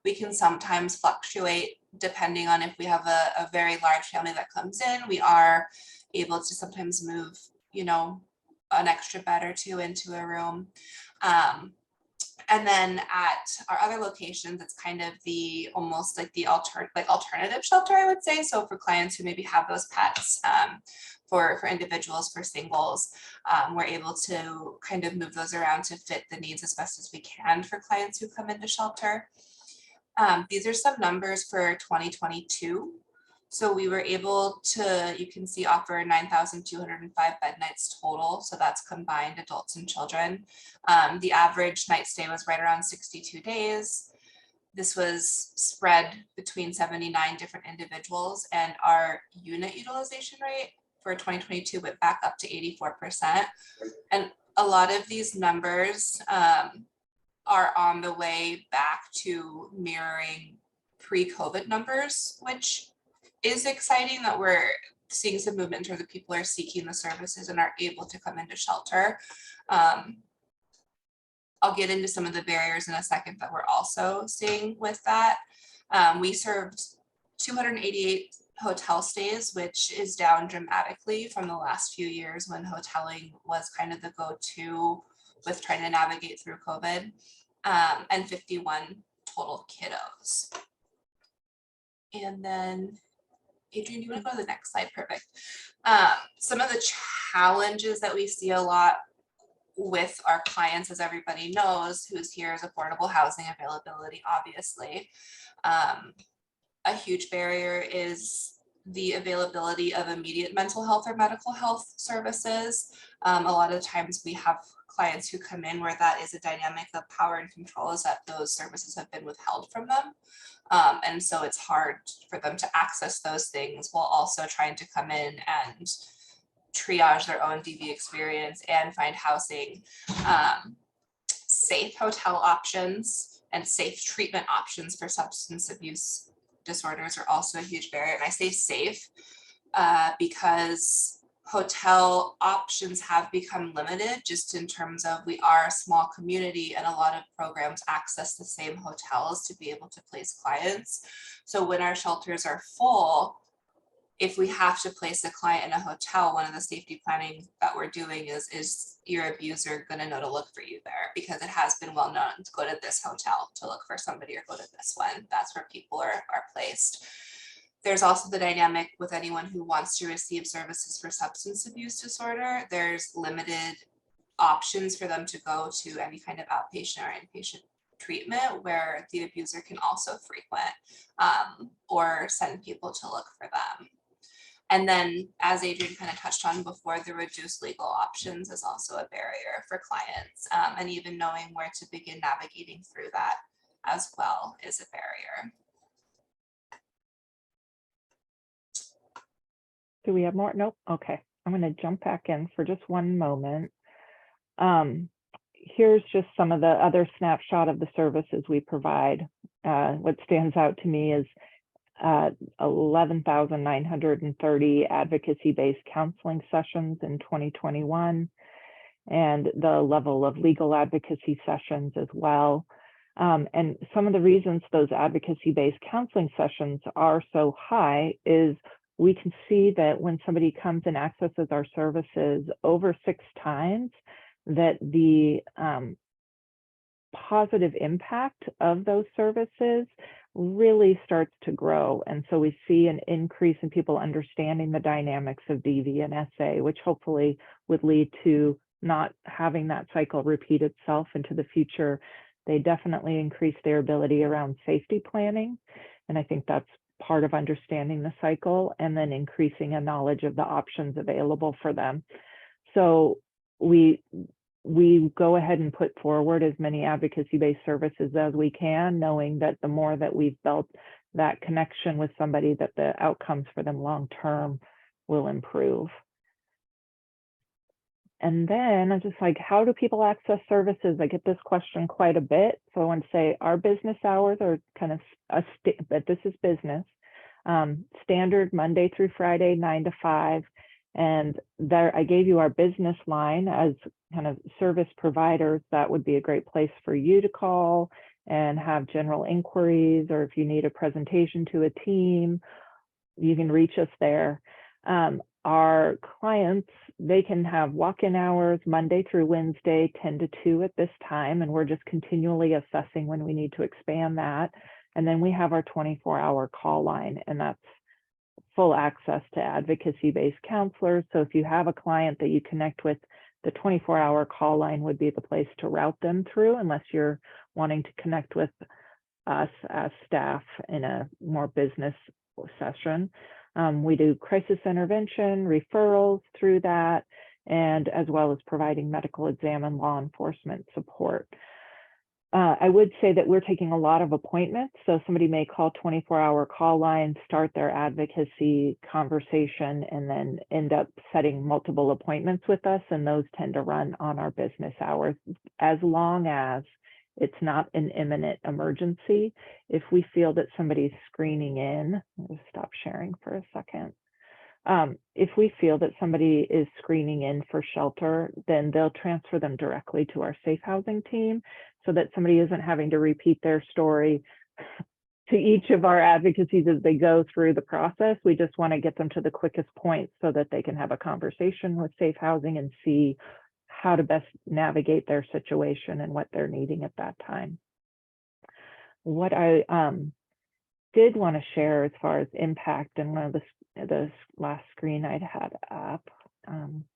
We can sometimes fluctuate depending on if we have a very large family that comes in. We are able to sometimes move, you know, an extra bed or 2 into a room. And then at our other locations, it's kind of almost like the alternative shelter, I would say. So for clients who maybe have those pets, for individuals, for singles, we're able to kind of move those around to fit the needs as best as we can for clients who come into shelter. These are some numbers for 2022. So we were able to, you can see, offer 9,205 bed nights total. So that's combined adults and children. The average night stay was right around 62 days. This was spread between 79 different individuals, and our unit utilization rate for 2022 went back up to 84%. And a lot of these numbers are on the way back to mirroring pre-COVID numbers, which is exciting that we're seeing some movement in terms of people are seeking the services and are able to come into shelter. I'll get into some of the barriers in a second that we're also seeing with that. We served 288 hotel stays, which is down dramatically from the last few years when hoteling was kind of the go-to with trying to navigate through COVID, and 51 total kiddos. And then Adrienne, do you want to go to the next slide? Perfect. Some of the challenges that we see a lot with our clients, as everybody knows who's here, is affordable housing availability, obviously. A huge barrier is the availability of immediate mental health or medical health services. A lot of times we have clients who come in where that is a dynamic of power and control, is that those services have been withheld from them. And so it's hard for them to access those things while also trying to come in and triage their own DV experience and find housing. Safe hotel options and safe treatment options for substance abuse disorders are also a huge barrier. And I say safe because hotel options have become limited just in terms of we are a small community and a lot of programs access the same hotels to be able to place clients. So when our shelters are full, if we have to place a client in a hotel, one of the safety planning that we're doing is your abuser going to know to look for you there, because it has been well known to go to this hotel to look for somebody or go to this one. That's where people are placed. There's also the dynamic with anyone who wants to receive services for substance abuse disorder. There's limited options for them to go to any kind of outpatient or inpatient treatment where the abuser can also frequent or send people to look for them. And then, as Adrienne kind of touched on before, the reduced legal options is also a barrier for clients, and even knowing where to begin navigating through that as well is a barrier. Do we have more? Nope. Okay. I'm going to jump back in for just one moment. Here's just some of the other snapshot of the services we provide. What stands out to me is 11,930 advocacy-based counseling sessions in 2021, and the level of legal advocacy sessions as well. And some of the reasons those advocacy-based counseling sessions are so high is we can see that when somebody comes and accesses our services over 6 times, that the positive impact of those services really starts to grow. And so we see an increase in people understanding the dynamics of DV and SA, which hopefully would lead to not having that cycle repeat itself into the future. They definitely increase their ability around safety planning. And I think that's part of understanding the cycle, and then increasing a knowledge of the options available for them. So we go ahead and put forward as many advocacy-based services as we can, knowing that the more that we've built that connection with somebody, that the outcomes for them long-term will improve. And then I'm just like, how do people access services? I get this question quite a bit. So I want to say our business hours are kind of, but this is business, standard Monday through Friday, 9 to 5. And there, I gave you our business line as kind of service providers. That would be a great place for you to call and have general inquiries, or if you need a presentation to a team, you can reach us there. Our clients, they can have walk-in hours Monday through Wednesday, 10 to 2 at this time, and we're just continually assessing when we need to expand that. And then we have our 24-hour call line, and that's full access to advocacy-based counselors. So if you have a client that you connect with, the 24-hour call line would be the place to route them through, unless you're wanting to connect with us as staff in a more business session. We do crisis intervention, referrals through that, and as well as providing medical exam and law enforcement support. I would say that we're taking a lot of appointments. So somebody may call 24-hour call line, start their advocacy conversation, and then end up setting multiple appointments with us. And those tend to run on our business hours, as long as it's not an imminent emergency. If we feel that somebody's screening in, I'll stop sharing for a second. If we feel that somebody is screening in for shelter, then they'll transfer them directly to our safe housing team, so that somebody isn't having to repeat their story to each of our advocacies as they go through the process. We just want to get them to the quickest point so that they can have a conversation with safe housing and see how to best navigate their situation and what they're needing at that time. What I did want to share as far as impact, and one of the last screen I'd had up, I'm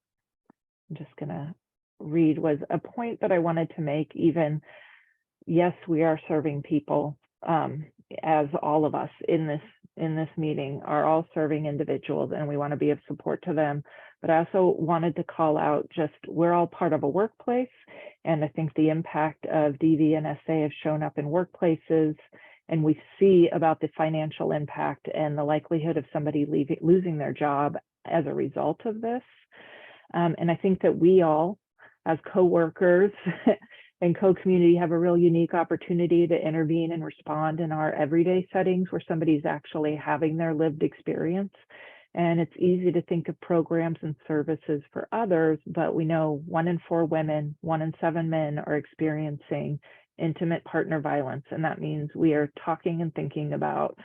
just gonna read, was a point that I wanted to make. Even, yes, we are serving people, as all of us in in this meeting are all serving individuals, and we want to be of support to them. But I also wanted to call out just we're all part of a workplace, and I think the impact of DV and SA have shown up in workplaces, and we see about the financial impact and the likelihood of somebody losing their job as a result of this. And I think that we all, as co-workers and co-community, have a real unique opportunity to intervene and respond in our everyday settings where somebody's actually having their lived experience. And it's easy to think of programs and services for others, but we know 1 in 4 women, 1 in 7 men are experiencing intimate partner violence. And that means we are talking and thinking about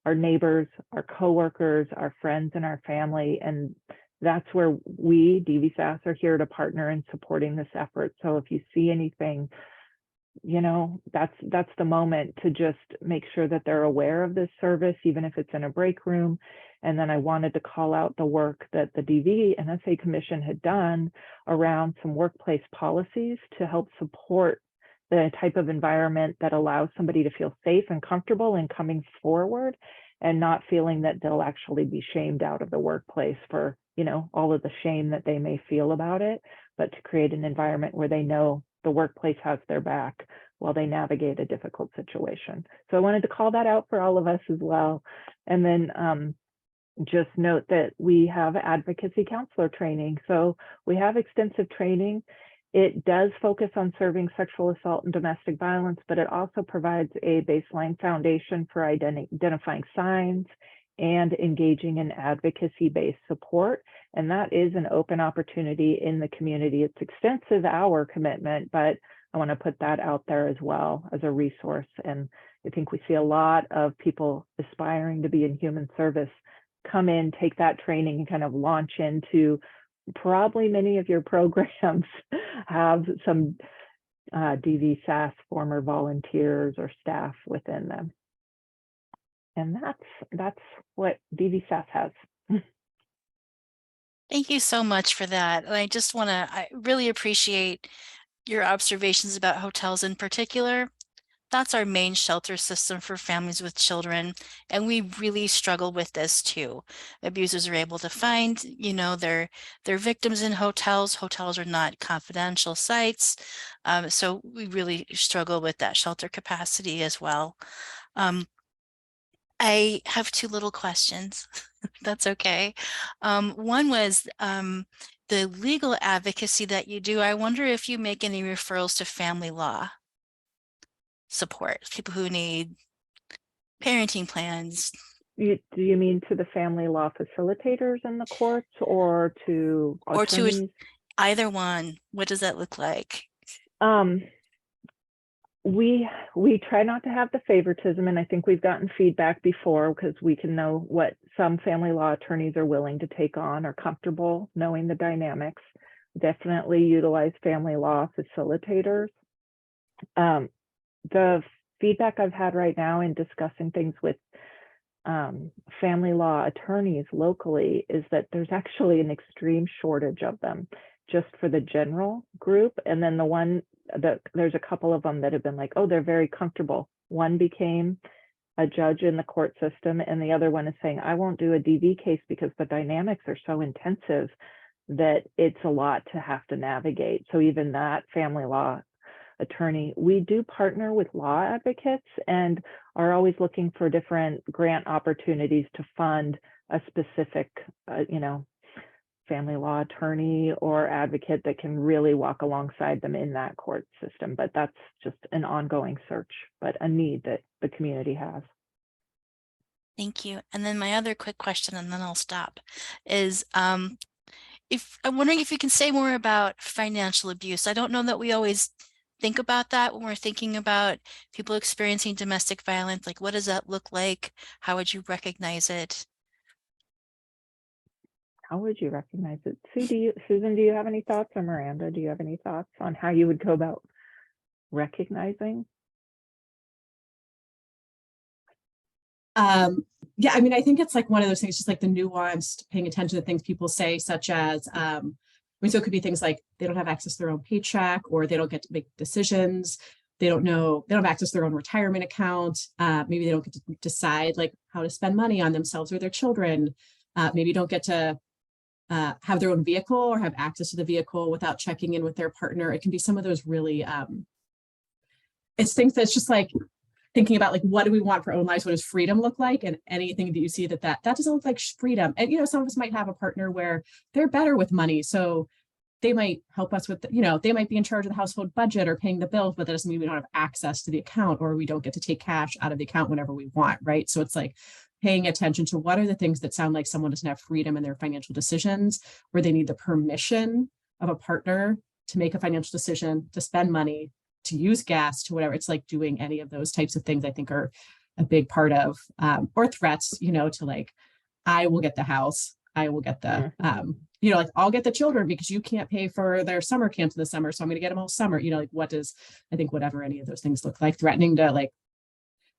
our neighbors, our coworkers, our friends, and our family. And that's where we, DVSAS, are here to partner in supporting this effort. So if you see anything, you know, that's the moment to just make sure that they're aware of this service, even if it's in a break room. And then I wanted to call out the work that the DV and SA Commission had done around some workplace policies to help support the type of environment that allows somebody to feel safe and comfortable in coming forward and not feeling that they'll actually be shamed out of the workplace for, you know, all of the shame that they may feel about it, but to create an environment where they know the workplace has their back while they navigate a difficult situation. So I wanted to call that out for all of us as well. And then just note that we have advocacy counselor training. So we have extensive training. It does focus on serving sexual assault and domestic violence, but it also provides a baseline foundation for identifying signs and engaging in advocacy-based support. And that is an open opportunity in the community. It's extensive hour commitment, but I want to put that out there as well as a resource. And I think we see a lot of people aspiring to be in human service come in, take that training, and kind of launch into probably many of your programs have some DVSAS former volunteers or staff within them. And that's what DVSAS has. Thank you so much for that. And I really appreciate your observations about hotels in particular. That's our main shelter system for families with children, and we really struggle with this too. Abusers are able to find, you know, their victims in hotels. Hotels are not confidential sites, so we really struggle with that shelter capacity as well. I have 2 little questions. That's okay. One was the legal advocacy that you do. I wonder if you make any referrals to family law support, people who need parenting plans. Do you mean to the family law facilitators in the courts or to attorneys? Or to either one? What does that look like? We try not to have the favoritism, and I think we've gotten feedback before because we can know what some family law attorneys are willing to take on or comfortable knowing the dynamics. Definitely utilize family law facilitators. The feedback I've had right now in discussing things with family law attorneys locally is that there's actually an extreme shortage of them just for the general group. And then there's a couple of them that have been like, oh, they're very comfortable. One became a judge in the court system, and the other one is saying, I won't do a DV case because the dynamics are so intensive that it's a lot to have to navigate. So even that family law attorney, we do partner with law advocates and are always looking for different grant opportunities to fund a specific, family law attorney or advocate that can really walk alongside them in that court system. But that's just an ongoing search, but a need that the community has. Thank you. And then my other quick question, and then I'll stop, is I'm wondering if you can say more about financial abuse. I don't know that we always think about that when we're thinking about people experiencing domestic violence. Like, what does that look like? How would you recognize it? How would you recognize it? Susan, do you have any thoughts, or Miranda, do you have any thoughts on how you would go about recognizing? Yeah, I mean, I think it's like one of those things, just like the nuanced paying attention to things people say, such as, so it could be things like they don't have access to their own paycheck, or they don't get to make decisions. they don't know, they don't have access to their own retirement account. Maybe they don't get to decide like how to spend money on themselves or their children. Maybe don't get to have their own vehicle or have access to the vehicle without checking in with their partner. It can be some of those really, it's things that's just like thinking about like, what do we want for our own lives? What does freedom look like? And anything that you see that doesn't look like freedom. And, you know, some of us might have a partner where they're better with money. So they might help us with, you know, they might be in charge of the household budget or paying the bills, but that doesn't mean we don't have access to the account, or we don't get to take cash out of the account whenever we want, right? So it's like paying attention to what are the things that sound like someone doesn't have freedom in their financial decisions, where they need the permission of a partner to make a financial decision, to spend money, to use gas, to whatever. It's like doing any of those types of things I think are a big part of, or threats, you know, to like, I will get the house, I will get the, you know, like I'll get the children because you can't pay for their summer camps in the summer. So I'm going to get them all summer, you know, like what does, I think whatever any of those things look like, threatening to like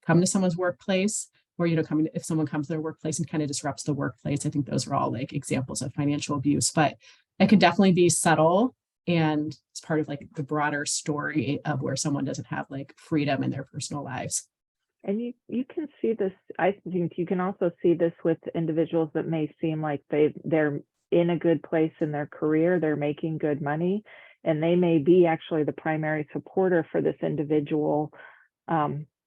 come to someone's workplace, or, you know, coming, if someone comes to their workplace and kind of disrupts the workplace. I think those are all like examples of financial abuse, but it can definitely be subtle. And it's part of like the broader story of where someone doesn't have like freedom in their personal lives. And you can see this, I think you can also see this with individuals that may seem like they're in a good place in their career, they're making good money, and they may be actually the primary supporter for this individual,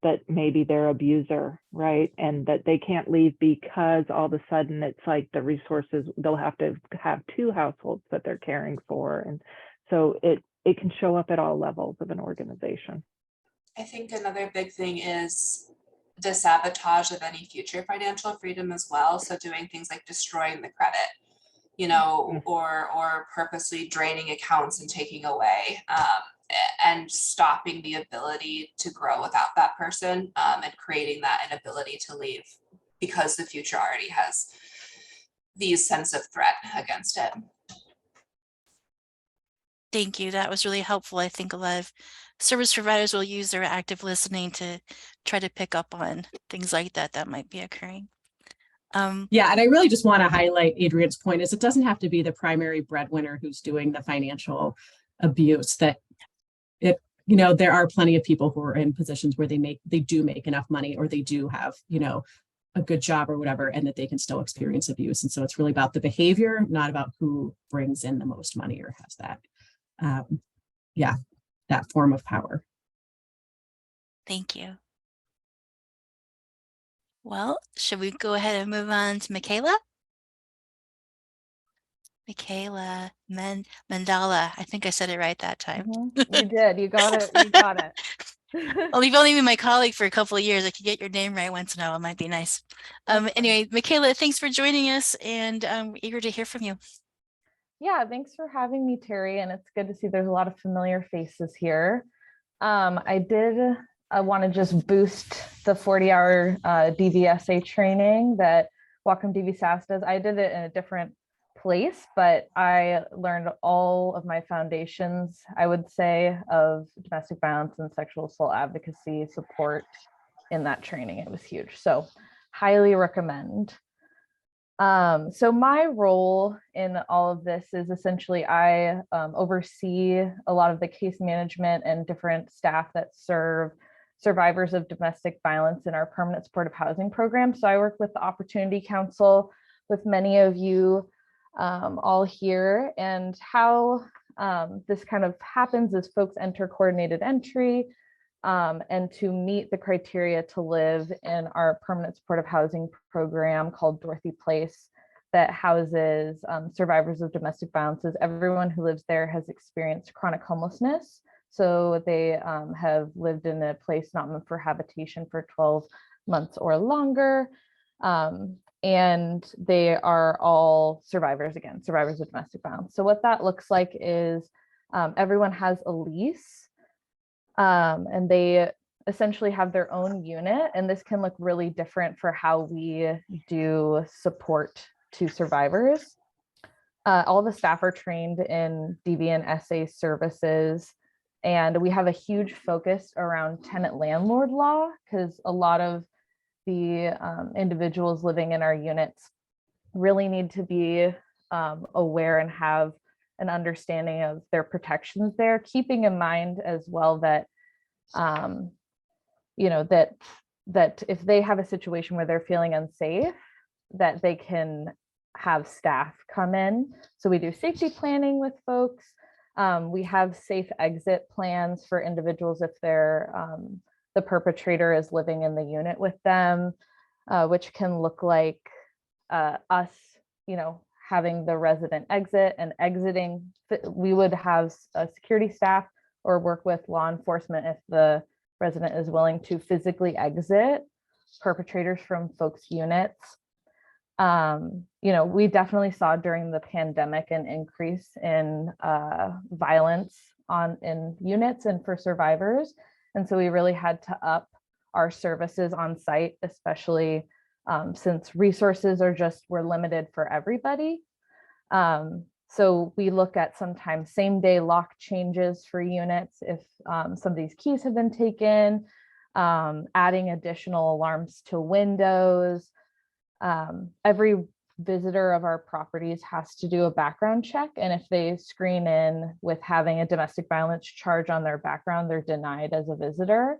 that maybe their abuser, right? And that they can't leave because all of a sudden it's like the resources, they'll have to have two households that they're caring for. And so it can show up at all levels of an organization. I think another big thing is the sabotage of any future financial freedom as well. So doing things like destroying the credit, you know, or purposely draining accounts and taking away, and stopping the ability to grow without that person, and creating that inability to leave because the future already has these sense of threat against it. Thank you. That was really helpful. I think a lot of service providers will use their active listening to try to pick up on things like that might be occurring. Yeah, and I really just want to highlight Adrienne's point is it doesn't have to be the primary breadwinner who's doing the financial abuse. That it, you know, there are plenty of people who are in positions where they do make enough money, or they do have, you know, a good job or whatever, and that they can still experience abuse. And so it's really about the behavior, not about who brings in the most money or has that, that form of power. Thank you. Well, should we go ahead and move on to Michaela? Michaela Mandela. I think I said it right that time. You did. You got it. You got it. Well, you've only been my colleague for a couple of years. I could get your name right once in a while. It might be nice. Anyway, Michaela, thanks for joining us, and I'm eager to hear from you. Yeah, thanks for having me, Terry. And it's good to see there's a lot of familiar faces here. I want to just boost the 40-hour DVSA training that Whatcom DVSAS does. I did it in a different place, but I learned all of my foundations, I would say, of domestic violence and sexual assault advocacy support in that training. It was huge. So highly recommend. So my role in all of this is essentially I oversee a lot of the case management and different staff that serve survivors of domestic violence in our permanent supportive housing program. So I work with the Opportunity Council with many of you all here, and how this kind of happens is folks enter coordinated entry and to meet the criteria to live in our permanent supportive housing program called Dorothy Place that houses survivors of domestic violence. Everyone who lives there has experienced chronic homelessness. So they have lived in a place not meant for habitation for 12 months or longer. And they are all survivors, again, survivors of domestic violence. So what that looks like is everyone has a lease, and they essentially have their own unit. And this can look really different for how we do support to survivors. All the staff are trained in DVSAS services. And we have a huge focus around tenant landlord law, because a lot of the individuals living in our units really need to be aware and have an understanding of their protections there, keeping in mind as well that you know, that if they have a situation where they're feeling unsafe, that they can have staff come in. So we do safety planning with folks. We have safe exit plans for individuals if they're the perpetrator is living in the unit with them, which can look like us, you know, having the resident exit and exiting. We would have a security staff or work with law enforcement if the resident is willing to physically exit perpetrators from folks' units. You know, we definitely saw during the pandemic an increase in violence in units and for survivors. And so we really had to up our services on site, especially since resources were limited for everybody. So we look at sometimes same day lock changes for units if some of these keys have been taken, adding additional alarms to windows. Every visitor of our properties has to do a background check, and if they screen in with having a domestic violence charge on their background, they're denied as a visitor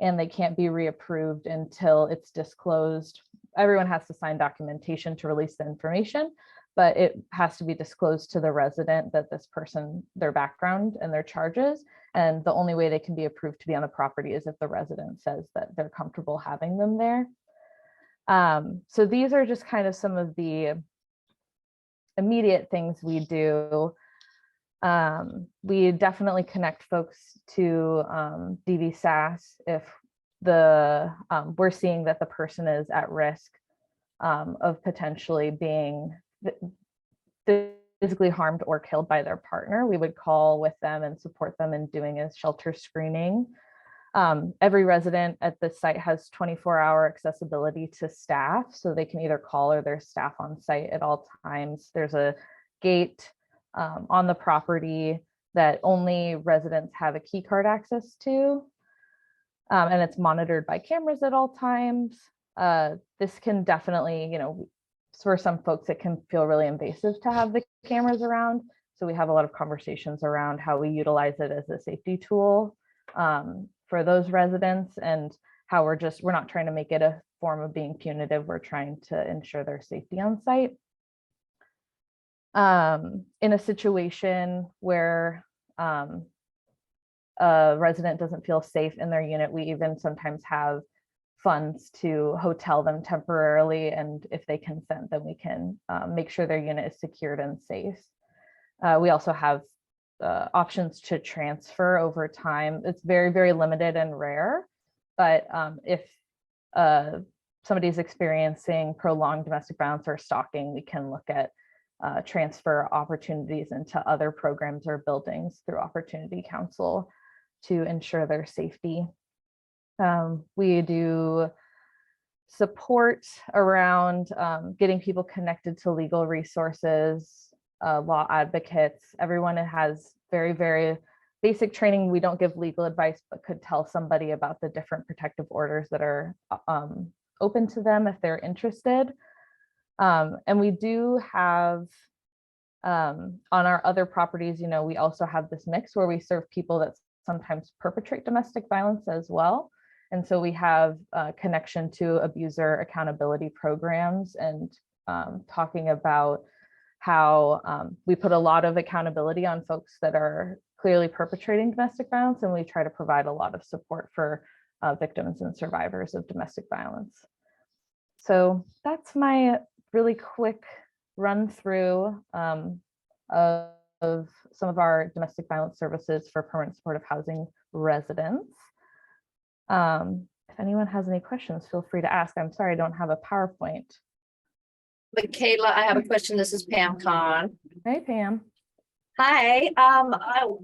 and they can't be reapproved until it's disclosed. Everyone has to sign documentation to release the information, but it has to be disclosed to the resident that this person, their background and their charges, and the only way they can be approved to be on the property is if the resident says that they're comfortable having them there. So these are just kind of some of the immediate things we do. We definitely connect folks to DVSAS if we're seeing that the person is at risk of potentially being physically harmed or killed by their partner. We would call with them and support them in doing a shelter screening. Every resident at the site has 24-hour accessibility to staff, so they can either call or there's staff on site at all times. There's a gate on the property that only residents have a key card access to, and it's monitored by cameras at all times. This can definitely, you know, for some folks, it can feel really invasive to have the cameras around. So we have a lot of conversations around how we utilize it as a safety tool for those residents, and how we're not trying to make it a form of being punitive. We're trying to ensure their safety on site. In a situation where a resident doesn't feel safe in their unit, we even sometimes have funds to hotel them temporarily, and if they consent, then we can make sure their unit is secured and safe. We also have options to transfer over time. It's very, very limited and rare, but if somebody's experiencing prolonged domestic violence or stalking, we can look at transfer opportunities into other programs or buildings through Opportunity Council to ensure their safety. We do support around getting people connected to legal resources, law advocates. Everyone has very, very basic training. We don't give legal advice, but could tell somebody about the different protective orders that are open to them if they're interested. And we do have on our other properties, you know, we also have this mix where we serve people that sometimes perpetrate domestic violence as well. And so we have a connection to abuser accountability programs and talking about how we put a lot of accountability on folks that are clearly perpetrating domestic violence, and we try to provide a lot of support for victims and survivors of domestic violence. So that's my really quick run through of some of our domestic violence services for permanent supportive housing residents. If anyone has any questions, feel free to ask. I'm sorry I don't have a PowerPoint. Michaela, I have a question. This is Pam Kahn. Hey, Pam. Hi.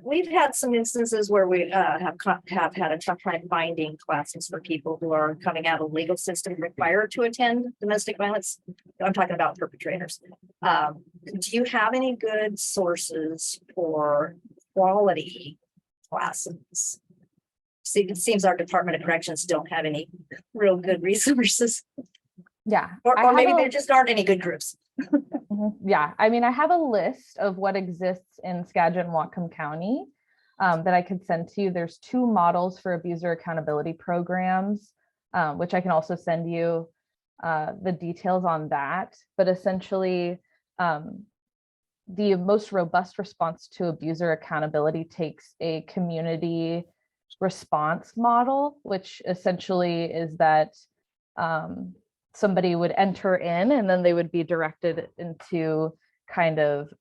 We've had some instances where we have had a tough time finding classes for people who are coming out of the legal system required to attend domestic violence. I'm talking about perpetrators. Do you have any good sources for quality classes? See, it seems our Department of Corrections don't have any real good resources. Yeah. Or maybe there just aren't any good groups. Yeah, I mean, I have a list of what exists in Skagit and Whatcom County. that I could send to you. There's 2 models for abuser accountability programs, which I can also send you the details on that. But essentially, the most robust response to abuser accountability takes a community response model, which essentially is that somebody would enter in and then they would be directed into kind of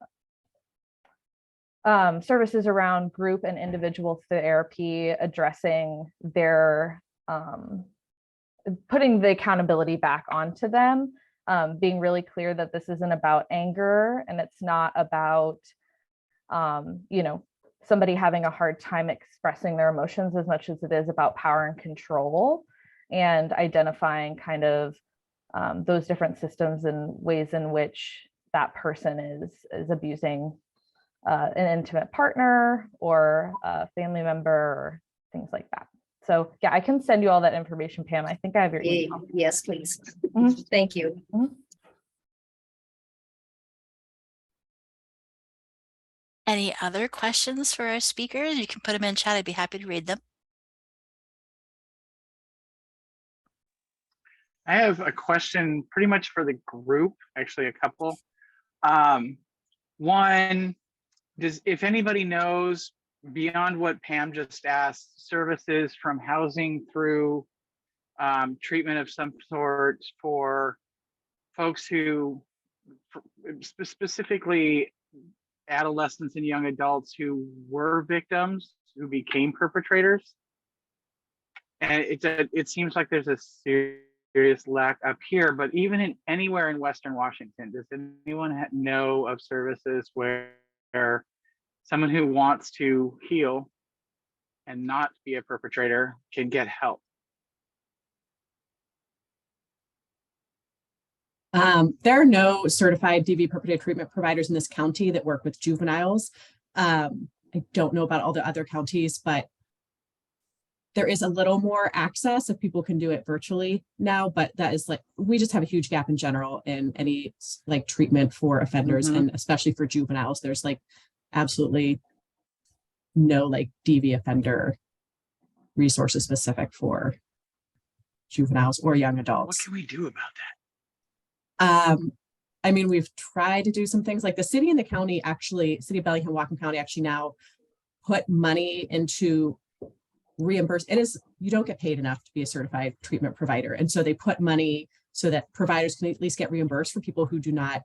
services around group and individual therapy, addressing their, putting the accountability back onto them, being really clear that this isn't about anger and it's not about, you know, somebody having a hard time expressing their emotions as much as it is about power and control, and identifying kind of those different systems and ways in which that person is abusing an intimate partner or a family member or things like that. So yeah, I can send you all that information, Pam. I think I have your email. Yes, please. Mhm. Thank you. Any other questions for our speakers? You can put them in chat. I'd be happy to read them. I have a question pretty much for the group, actually a couple. One, if anybody knows beyond what Pam just asked, services from housing through treatment of some sort for folks who, specifically adolescents and young adults who were victims, who became perpetrators. And it seems like there's a serious lack up here, but even anywhere in Western Washington, does anyone know of services where someone who wants to heal and not be a perpetrator can get help? There are no certified DV perpetrator treatment providers in this county that work with juveniles. I don't know about all the other counties, but there is a little more access if people can do it virtually now, but that is like, we just have a huge gap in general in any like treatment for offenders, and especially for juveniles. There's like absolutely no like DV offender resources specific for juveniles or young adults. What can we do about that? I mean, we've tried to do some things like the city and the county actually, city of Bellingham, Whatcom County actually now put money into reimburse. It is, you don't get paid enough to be a certified treatment provider. And so they put money so that providers can at least get reimbursed for people who do not.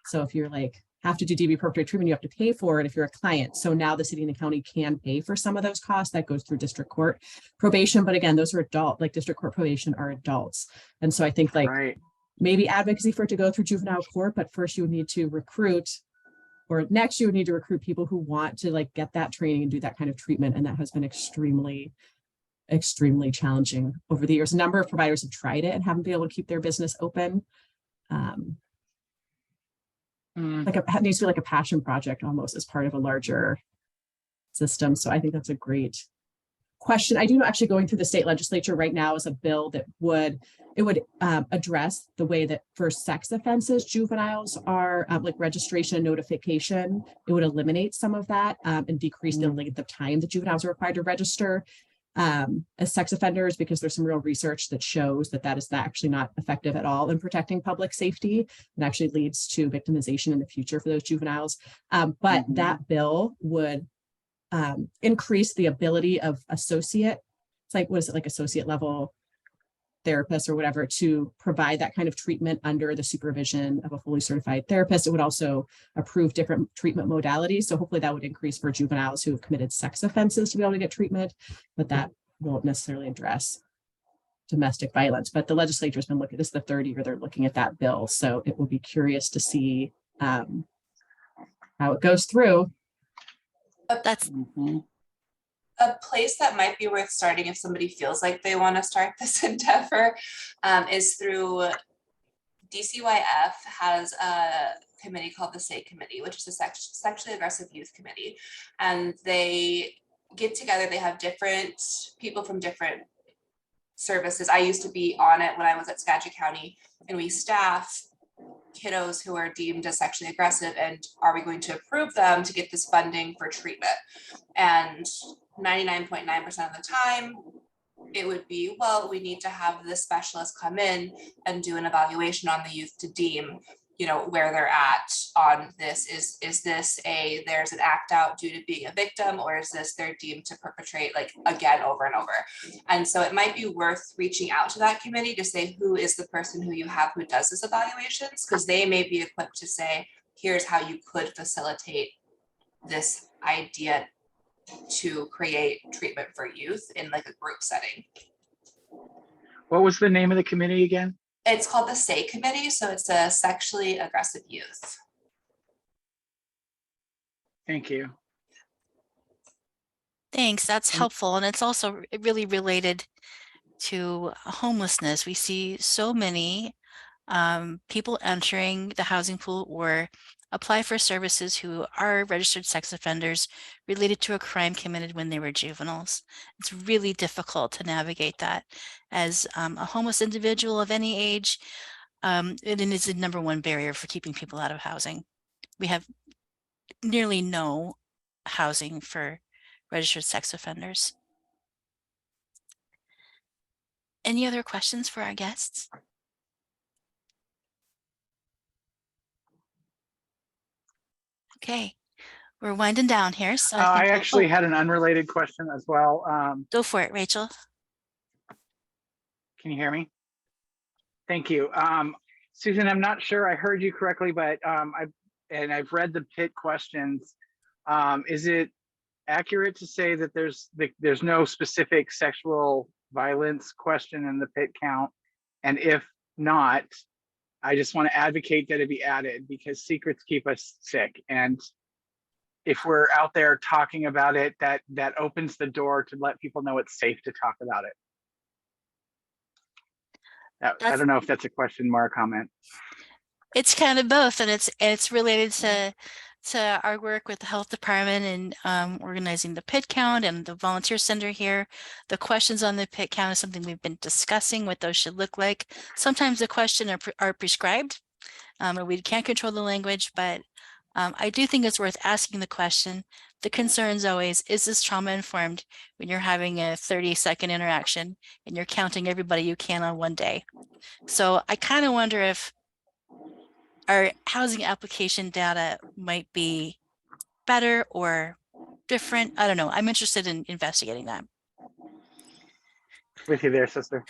So if you're like, have to do DV perpetrator treatment, you have to pay for it if you're a client. So now the city and the county can pay for some of those costs. That goes through district court probation. But again, those are adult, like district court probation are adults. And so I think like, maybe advocacy for it to go through juvenile court, but first you would need to recruit, or next you would need to recruit people who want to like get that training and do that kind of treatment. And that has been extremely, extremely challenging over the years. A number of providers have tried it and haven't been able to keep their business open. Like it needs to be like a passion project almost as part of a larger system. So I think that's a great question. I do know actually going through the state legislature right now is a bill that would address the way that for sex offenses, juveniles are like registration and notification. It would eliminate some of that and decrease the length of time that juveniles are required to register as sex offenders, because there's some real research that shows that that is actually not effective at all in protecting public safety, and actually leads to victimization in the future for those juveniles. But that bill would increase the ability of associate, it's like, what is it, like associate level therapists or whatever, to provide that kind of treatment under the supervision of a fully certified therapist. It would also approve different treatment modalities. So hopefully that would increase for juveniles who have committed sex offenses to be able to get treatment, but that won't necessarily address domestic violence. But the legislature has been looking, this is the third year they're looking at that bill. So it will be curious to see how it goes through. That's a place that might be worth starting if somebody feels like they want to start this endeavor is through DCYF has a committee called the SAY Committee, which is a sexually aggressive youth committee. And they get together, they have different people from different services. I used to be on it when I was at Skagit County, and we staff kiddos who are deemed as sexually aggressive, and are we going to approve them to get this funding for treatment? And 99.9% of the time, it would be, well, we need to have the specialist come in and do an evaluation on the youth to deem, you know, where they're at on this. Is this there's an act out due to being a victim, or is this they're deemed to perpetrate like again over and over? And so it might be worth reaching out to that committee to say, who is the person who you have who does this evaluations? Because they may be equipped to say, here's how you could facilitate this idea to create treatment for youth in like a group setting. What was the name of the committee again? It's called the SAY committee. So it's a sexually aggressive youth. Thank you. Thanks, that's helpful. And it's also really related to homelessness. We see so many people entering the housing pool or apply for services who are registered sex offenders related to a crime committed when they were juveniles. It's really difficult to navigate that as a homeless individual of any age. It is the #1 barrier for keeping people out of housing. We have nearly no housing for registered sex offenders. Any other questions for our guests? Okay, we're winding down here. So I think actually had an unrelated question as well. go for it, Rachel. Can you hear me? Thank you. Susan, I'm not sure I heard you correctly, but I've read the PIT questions. Is it accurate to say that there's no specific sexual violence question in the PIT count? And if not, I just want to advocate that it be added, because secrets keep us sick. And if we're out there talking about it, that opens the door to let people know it's safe to talk about it. I don't know if that's a question or a comment. It's kind of both, and it's related to our work with the health department and organizing the PIT count and the volunteer center here. The questions on the PIT count is something we've been discussing what those should look like. Sometimes the questions are prescribed, or we can't control the language, but I do think it's worth asking the question. The concern is always, is this trauma informed when you're having a 30-second interaction and you're counting everybody you can on one day? So I kind of wonder if our housing application data might be better or different. I don't know. I'm interested in investigating that. With you there, sister.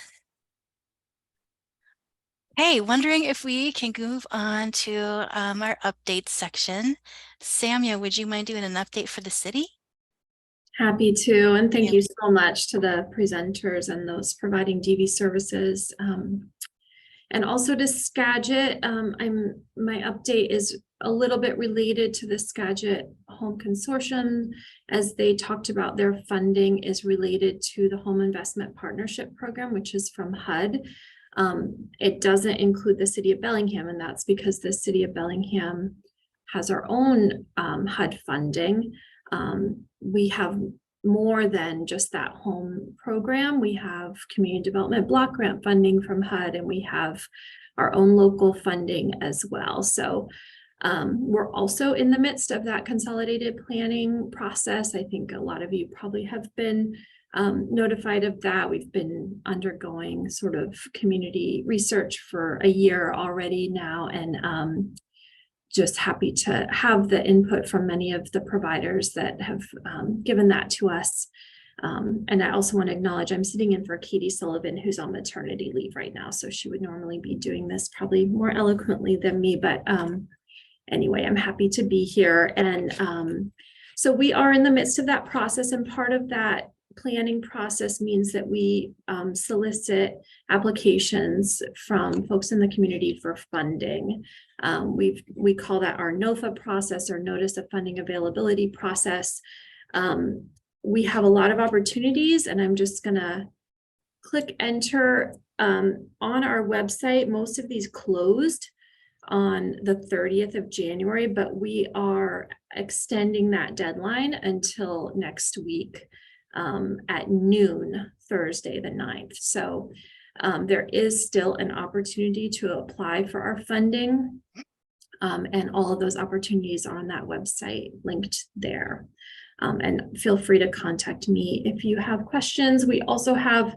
Hey, wondering if we can move on to our update section. Samia, would you mind doing an update for the city? Happy to, and thank you so much to the presenters and those providing DV services. And also to Skagit, my update is a little bit related to the Skagit Home Consortium, as they talked about their funding is related to the Home Investment Partnership Program, which is from HUD. It doesn't include the city of Bellingham, and that's because the city of Bellingham has our own HUD funding. We have more than just that home program. We have community development block grant funding from HUD, and we have our own local funding as well. So we're also in the midst of that consolidated planning process. I think a lot of you probably have been notified of that. We've been undergoing sort of community research for a year already now, and just happy to have the input from many of the providers that have given that to us. And I also want to acknowledge I'm sitting in for Katie Sullivan, who's on maternity leave right now. So she would normally be doing this probably more eloquently than me, but anyway, I'm happy to be here. And so we are in the midst of that process, and part of that planning process means that we solicit applications from folks in the community for funding. We call that our NOFA process, or Notice of Funding Availability process. We have a lot of opportunities, and I'm just gonna click enter on our website. Most of these closed on the 30th of January, but we are extending that deadline until next week at noon, Thursday the 9th. So There is still an opportunity to apply for our funding. And all of those opportunities are on that website linked there. And feel free to contact me if you have questions. We also have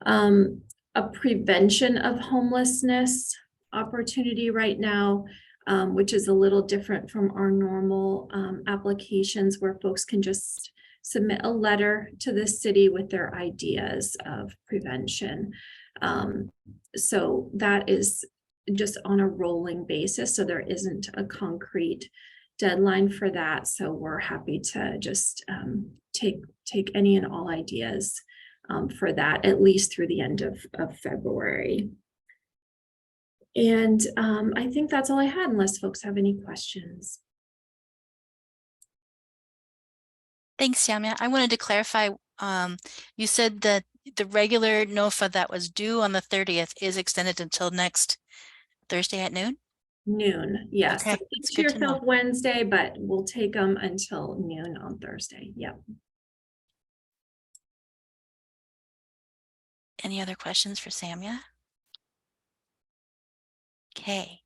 a prevention of homelessness opportunity right now, which is a little different from our normal applications where folks can just submit a letter to the city with their ideas of prevention. So that is just on a rolling basis. So there isn't a concrete deadline for that. So we're happy to just take any and all ideas for that, at least through the end of February. And I think that's all I had, unless folks have any questions. Thanks, Samia. I wanted to clarify, you said that the regular NOFA that was due on the 30th is extended until next Thursday at noon? Noon, yes. Okay, So it's keep good to to know. yourself Wednesday, but we'll take them until noon on Thursday. Yep. Any other questions for Samia? Okay.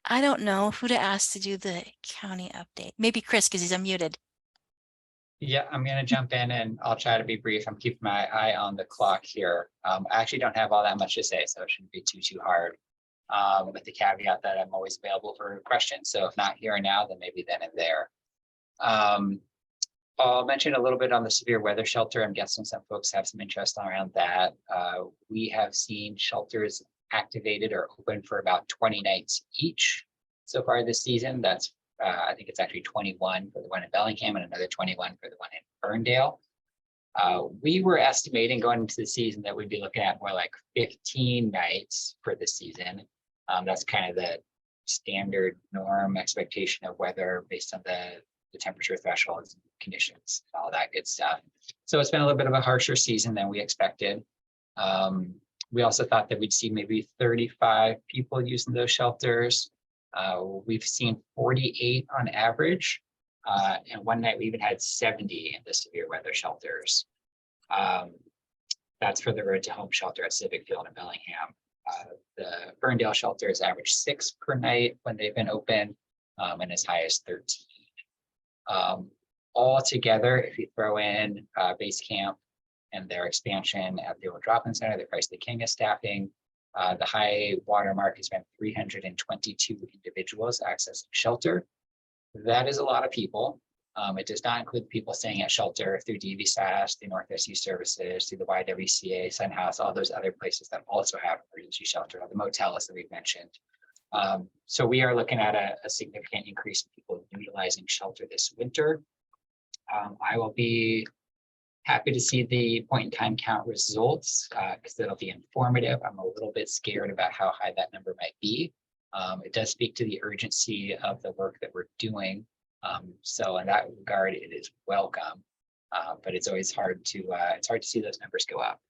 I don't know who to ask to do the county update. Maybe Chris, because he's unmuted. Yeah, I'm going to jump in and I'll try to be brief. I'm keeping my eye on the clock here. I actually don't have all that much to say, so it shouldn't be too hard. With the caveat that I'm always available for questions. So if not here and now, then maybe then and there. I'll mention a little bit on the severe weather shelter. I'm guessing some folks have some interest around that. We have seen shelters activated or open for about 20 nights each so far this season. That's I think it's actually 21 for the one in Bellingham and another 21 for the one in Ferndale. We were estimating going into the season that we'd be looking at more like 15 nights for the season. That's kind of the standard norm expectation of weather based on the temperature thresholds, conditions, and all that good stuff. So it's been a little bit of a harsher season than we expected. We also thought that we'd see maybe 35 people using those shelters. We've seen 48 on average. And one night we even had 70 in the severe weather shelters. That's for the Road to Home shelter at Civic Field in Bellingham. The Ferndale shelter has averaged 6 per night when they've been open, and as high as 13. All together, if you throw in base camp and their expansion at the old drop-in center, the Christ the King is staffing, the high water mark has been 322 individuals accessing shelter. That is a lot of people. It does not include people staying at shelter through DVSAS, through Northwest Youth Services, through the YWCA, Sun House, all those other places that also have emergency shelter, the motels that we've mentioned. So we are looking at a significant increase in people utilizing shelter this winter. I will be happy to see the point in time count results because it'll be informative. I'm a little bit scared about how high that number might be. It does speak to the urgency of the work that we're doing. So in that regard, it is welcome, but it's always hard to see those numbers go up.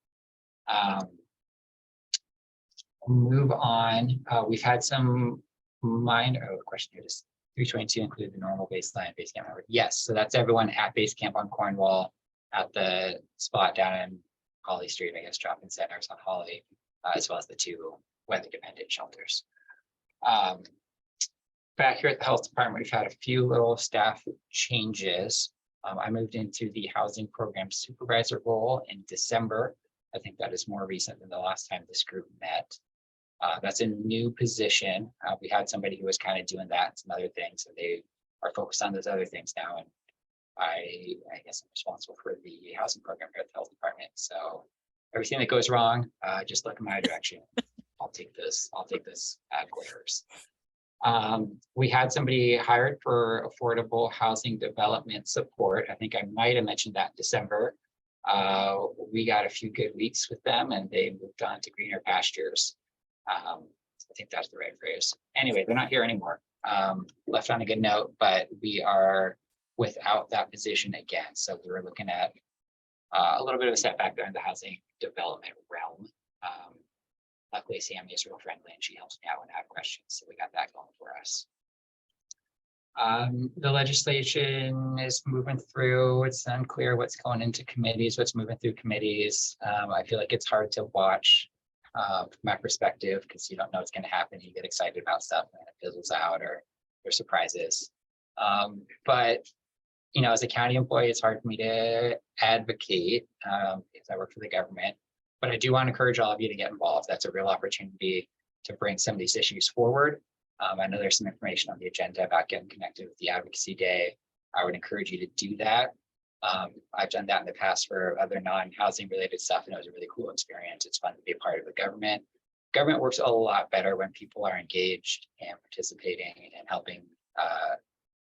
Move on. We've had some minor question here. Does 322 include the normal baseline base camp? Yes. So that's everyone at base camp on Cornwall at the spot down in Holly Street, I guess, drop-in centers on Holly, as well as the 2 weather-dependent shelters. Back here at the health department, we've had a few little staff changes. I moved into the housing program supervisor role in December. I think that is more recent than the last time this group met. That's a new position. We had somebody who was kind of doing that and some other things, so they are focused on those other things now. And I guess I'm responsible for the housing program here at the health department. So everything that goes wrong, just look in my direction. I'll take this glares. We had somebody hired for affordable housing development support. I think I might have mentioned that in December. We got a few good weeks with them and they moved on to greener pastures. I think that's the right phrase. Anyway, they're not here anymore. Left on a good note, but we are without that position again. So we were looking at a little bit of a setback there in the housing development realm. Luckily, Sammy is real friendly and she helps me out when I have questions. So we got that going for us. The legislation is moving through. It's unclear what's going into committees, what's moving through committees. I feel like it's hard to watch from my perspective because you don't know what's going to happen. You get excited about stuff and it fizzles out or there's surprises. But you know, as a county employee, it's hard for me to advocate because I work for the government. But I do want to encourage all of you to get involved. That's a real opportunity to bring some of these issues forward. I know there's some information on the agenda about getting connected with the Advocacy Day. I would encourage you to do that. I've done that in the past for other non-housing related stuff, and it was a really cool experience. It's fun to be a part of the government. Government works a lot better when people are engaged and participating and helping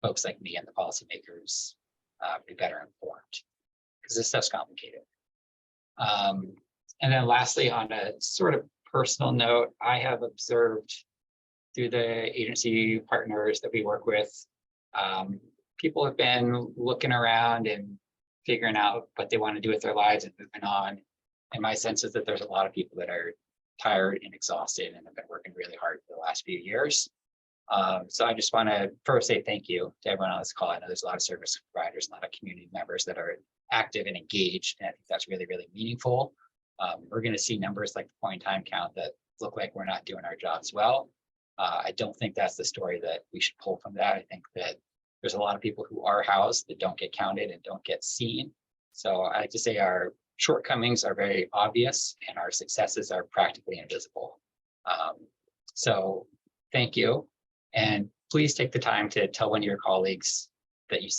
folks like me and the policymakers be better informed, because this stuff's complicated. And then lastly, on a sort of personal note, I have observed through the agency partners that we work with, people have been looking around and figuring out what they want to do with their lives and moving on. And my sense is that there's a lot of people that are tired and exhausted and have been working really hard for the last few years. So I just want to first say thank you to everyone on this call. I know there's a lot of service providers, a lot of community members that are active and engaged, and I think that's really, really meaningful. We're going to see numbers like the point in time count that look like we're not doing our jobs well. I don't think that's the story that we should pull from that. I think that there's a lot of people who are housed that don't get counted and don't get seen. So I like to say our shortcomings are very obvious and our successes are practically invisible. So thank you. And please take the time to tell one of your colleagues that you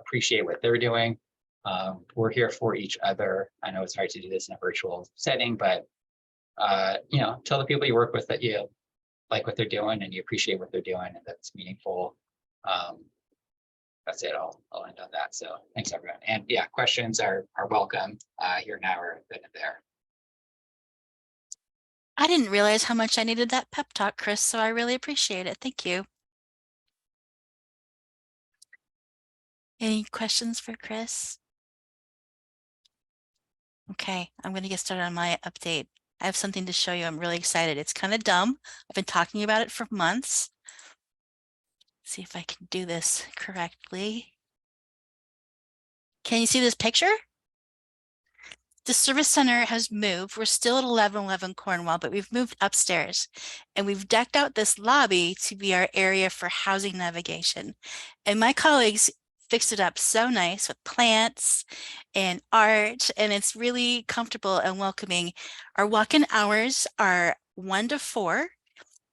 appreciate what they're doing. We're here for each other. I know it's hard to do this in a virtual setting, but you know, tell the people you work with that you like what they're doing and you appreciate what they're doing and that's meaningful. That's it. I'll end on that. So thanks everyone. And yeah, questions are welcome here now or then and there. I didn't realize how much I needed that pep talk, Chris, so I really appreciate it. Thank you. Any questions for Chris? Okay, I'm going to get started on my update. I have something to show you. I'm really excited. It's kind of dumb. I've been talking about it for months. Let's see if I can do this correctly. Can you see this picture? The service center has moved. We're still at 1111 Cornwall, but we've moved upstairs and we've decked out this lobby to be our area for housing navigation. And my colleagues fixed it up so nice with plants and art, and it's really comfortable and welcoming. Our walk-in hours are 1 to 4,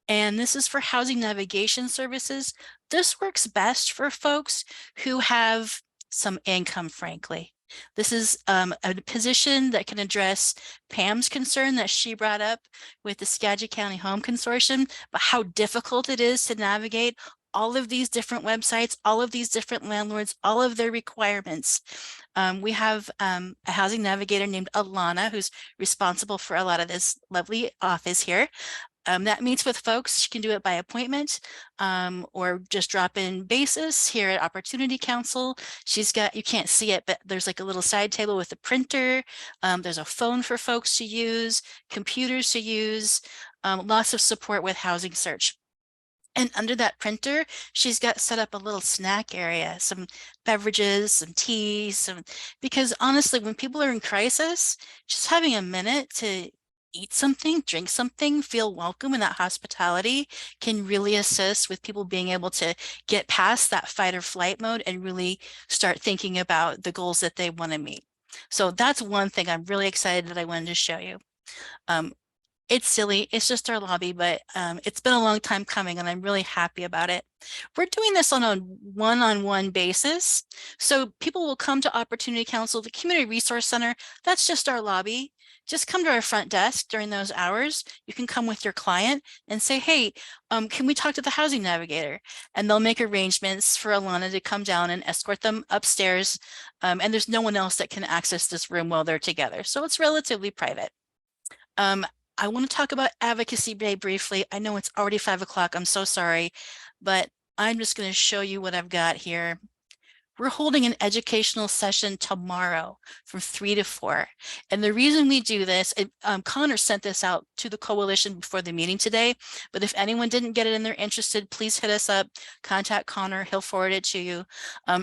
and this is for housing navigation services. This works best for folks who have some income, frankly. This is a position that can address Pam's concern that she brought up with the Skagit County Home Consortium, but how difficult it is to navigate all of these different websites, all of these different landlords, all of their requirements. We have a housing navigator named Alana, who's responsible for a lot of this lovely office here. That meets with folks. She can do it by appointment or just drop in basis here at Opportunity Council. She's got, you can't see it, but there's like a little side table with a printer. There's a phone for folks to use, computers to use, lots of support with housing search. And under that printer, she's got set up a little snack area, some beverages, some tea, because honestly, when people are in crisis, just having a minute to eat something, drink something, feel welcome, and that hospitality can really assist with people being able to get past that fight or flight mode and really start thinking about the goals that they want to meet. So that's one thing I'm really excited that I wanted to show you. It's silly, it's just our lobby, but it's been a long time coming and I'm really happy about it. We're doing this on a one-on-one basis. So people will come to Opportunity Council, the Community Resource Center, that's just our lobby. Just come to our front desk during those hours. You can come with your client and say, hey, can we talk to the housing navigator? And they'll make arrangements for Alana to come down and escort them upstairs. And there's no one else that can access this room while they're together. So it's relatively private. I want to talk about Advocacy Day briefly. I know it's already 5 o'clock. I'm so sorry, but I'm just going to show you what I've got here. we're holding an educational session tomorrow from 3 to 4. And the reason we do this, Connor sent this out to the coalition before the meeting today, but if anyone didn't get it and they're interested, please hit us up, contact Connor, he'll forward it to you.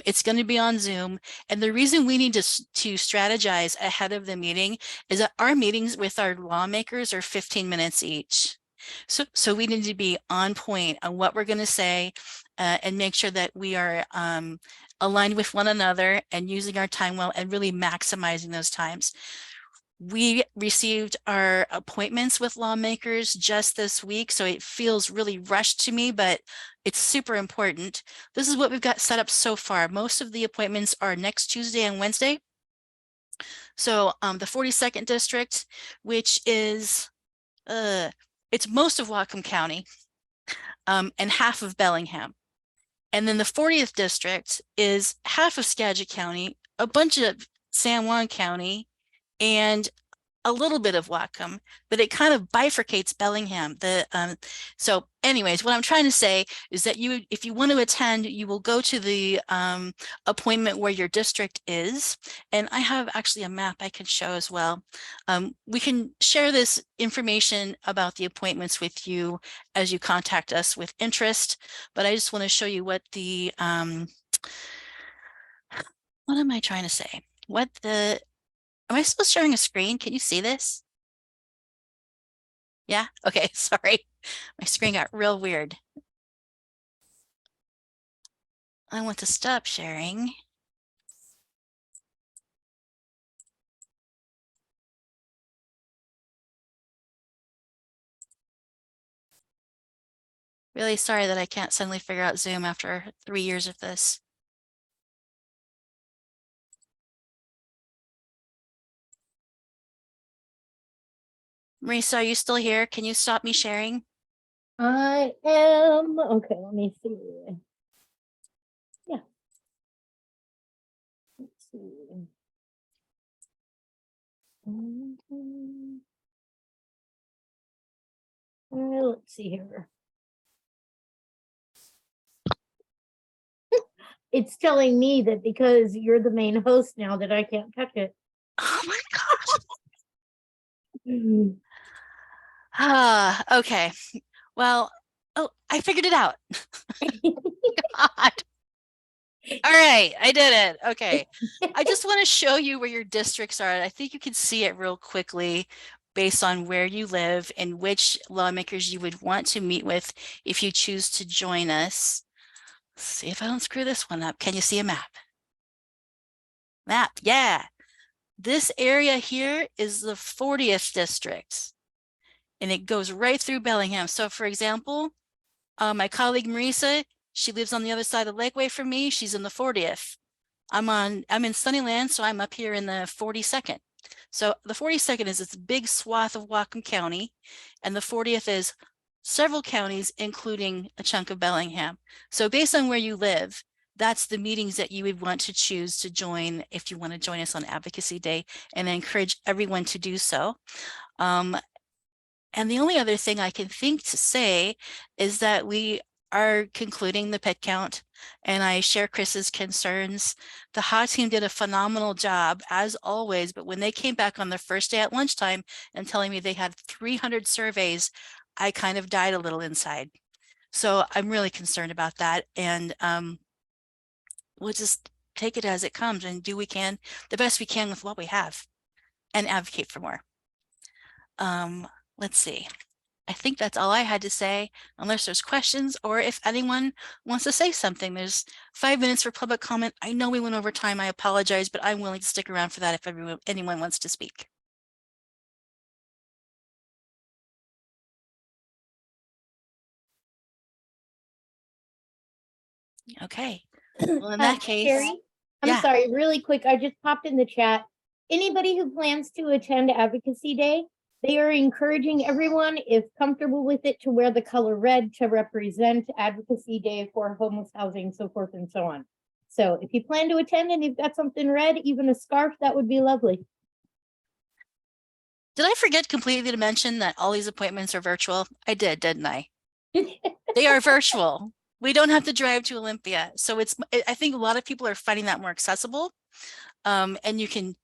It's going to be on Zoom. And the reason we need to strategize ahead of the meeting is that our meetings with our lawmakers are 15 minutes each. So we need to be on point on what we're going to say and make sure that we are aligned with one another and using our time well and really maximizing those times. We received our appointments with lawmakers just this week, so it feels really rushed to me, but it's super important. This is what we've got set up so far. Most of the appointments are next Tuesday and Wednesday. So the 42nd district, which is it's most of Whatcom County and half of Bellingham. And then the 40th district is half of Skagit County, a bunch of San Juan County, and a little bit of Whatcom, but it kind of bifurcates Bellingham. So anyways, what I'm trying to say is that if you want to attend, you will go to the appointment where your district is. And I have actually a map I can show as well. We can share this information about the appointments with you as you contact us with interest, but I just want to show you what the, what am I trying to say? Am I still sharing a screen? Can you see this? Yeah, okay, sorry. My screen got real weird. I want to stop sharing. Really sorry that I can't suddenly figure out Zoom after 3 years of this. Marisa, are you still here? Can you stop me sharing? I am. Okay, let me see. Yeah. Let's see. Let's see here. It's telling me that because you're the main host now that I can't touch it. Oh my gosh. Okay. Well, oh, I figured it out. God. All right, I did it. Okay. I just want to show you where your districts are. I think you can see it real quickly based on where you live and which lawmakers you would want to meet with if you choose to join us. Let's see if I don't screw this one up. Can you see a map? Map, yeah. This area here is the 40th district, and it goes right through Bellingham. So for example, my colleague Marisa, she lives on the other side of the Lakeway from me. She's in the 40th. I'm in Sunnyland, so I'm up here in the 42nd. So the 42nd is this big swath of Whatcom County, and the 40th is several counties, including a chunk of Bellingham. So based on where you live, that's the meetings that you would want to choose to join if you want to join us on Advocacy Day, and I encourage everyone to do so. And the only other thing I can think to say is that we are concluding the pet count, and I share Chris's concerns. The HA team did a phenomenal job as always, but when they came back on the first day at lunchtime and telling me they had 300 surveys, I kind of died a little inside. So I'm really concerned about that, and we'll just take it as it comes and do the best we can with what we have and advocate for more. Let's see. I think that's all I had to say, unless there's questions or if anyone wants to say something. There's 5 minutes for public comment. I know we went over time. I apologize, but I'm willing to stick around for that if anyone wants to speak. Okay. Well, in that case, Sherry, I'm sorry, really quick. I just popped in the chat. Anybody who plans to attend Advocacy Day, they are encouraging everyone, if comfortable with it, to wear the color red to represent Advocacy Day for homeless housing, so forth and so on. So if you plan to attend and you've got something red, even a scarf, that would be lovely. Did I forget completely to mention that all these appointments are virtual? I did, didn't I? They are virtual. We don't have to drive to Olympia. So I think a lot of people are finding that more accessible. And you can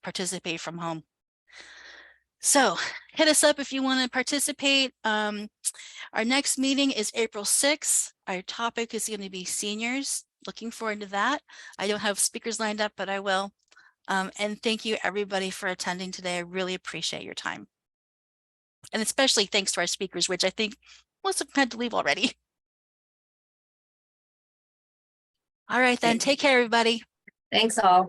participate from home. So hit us up if you want to participate. Our next meeting is April 6th. Our topic is going to be seniors. Looking forward to that. I don't have speakers lined up, but I will. And thank you everybody for attending today. I really appreciate your time. And especially thanks to our speakers, which I think most of them had to leave already. All right, then take care, everybody. Thanks all.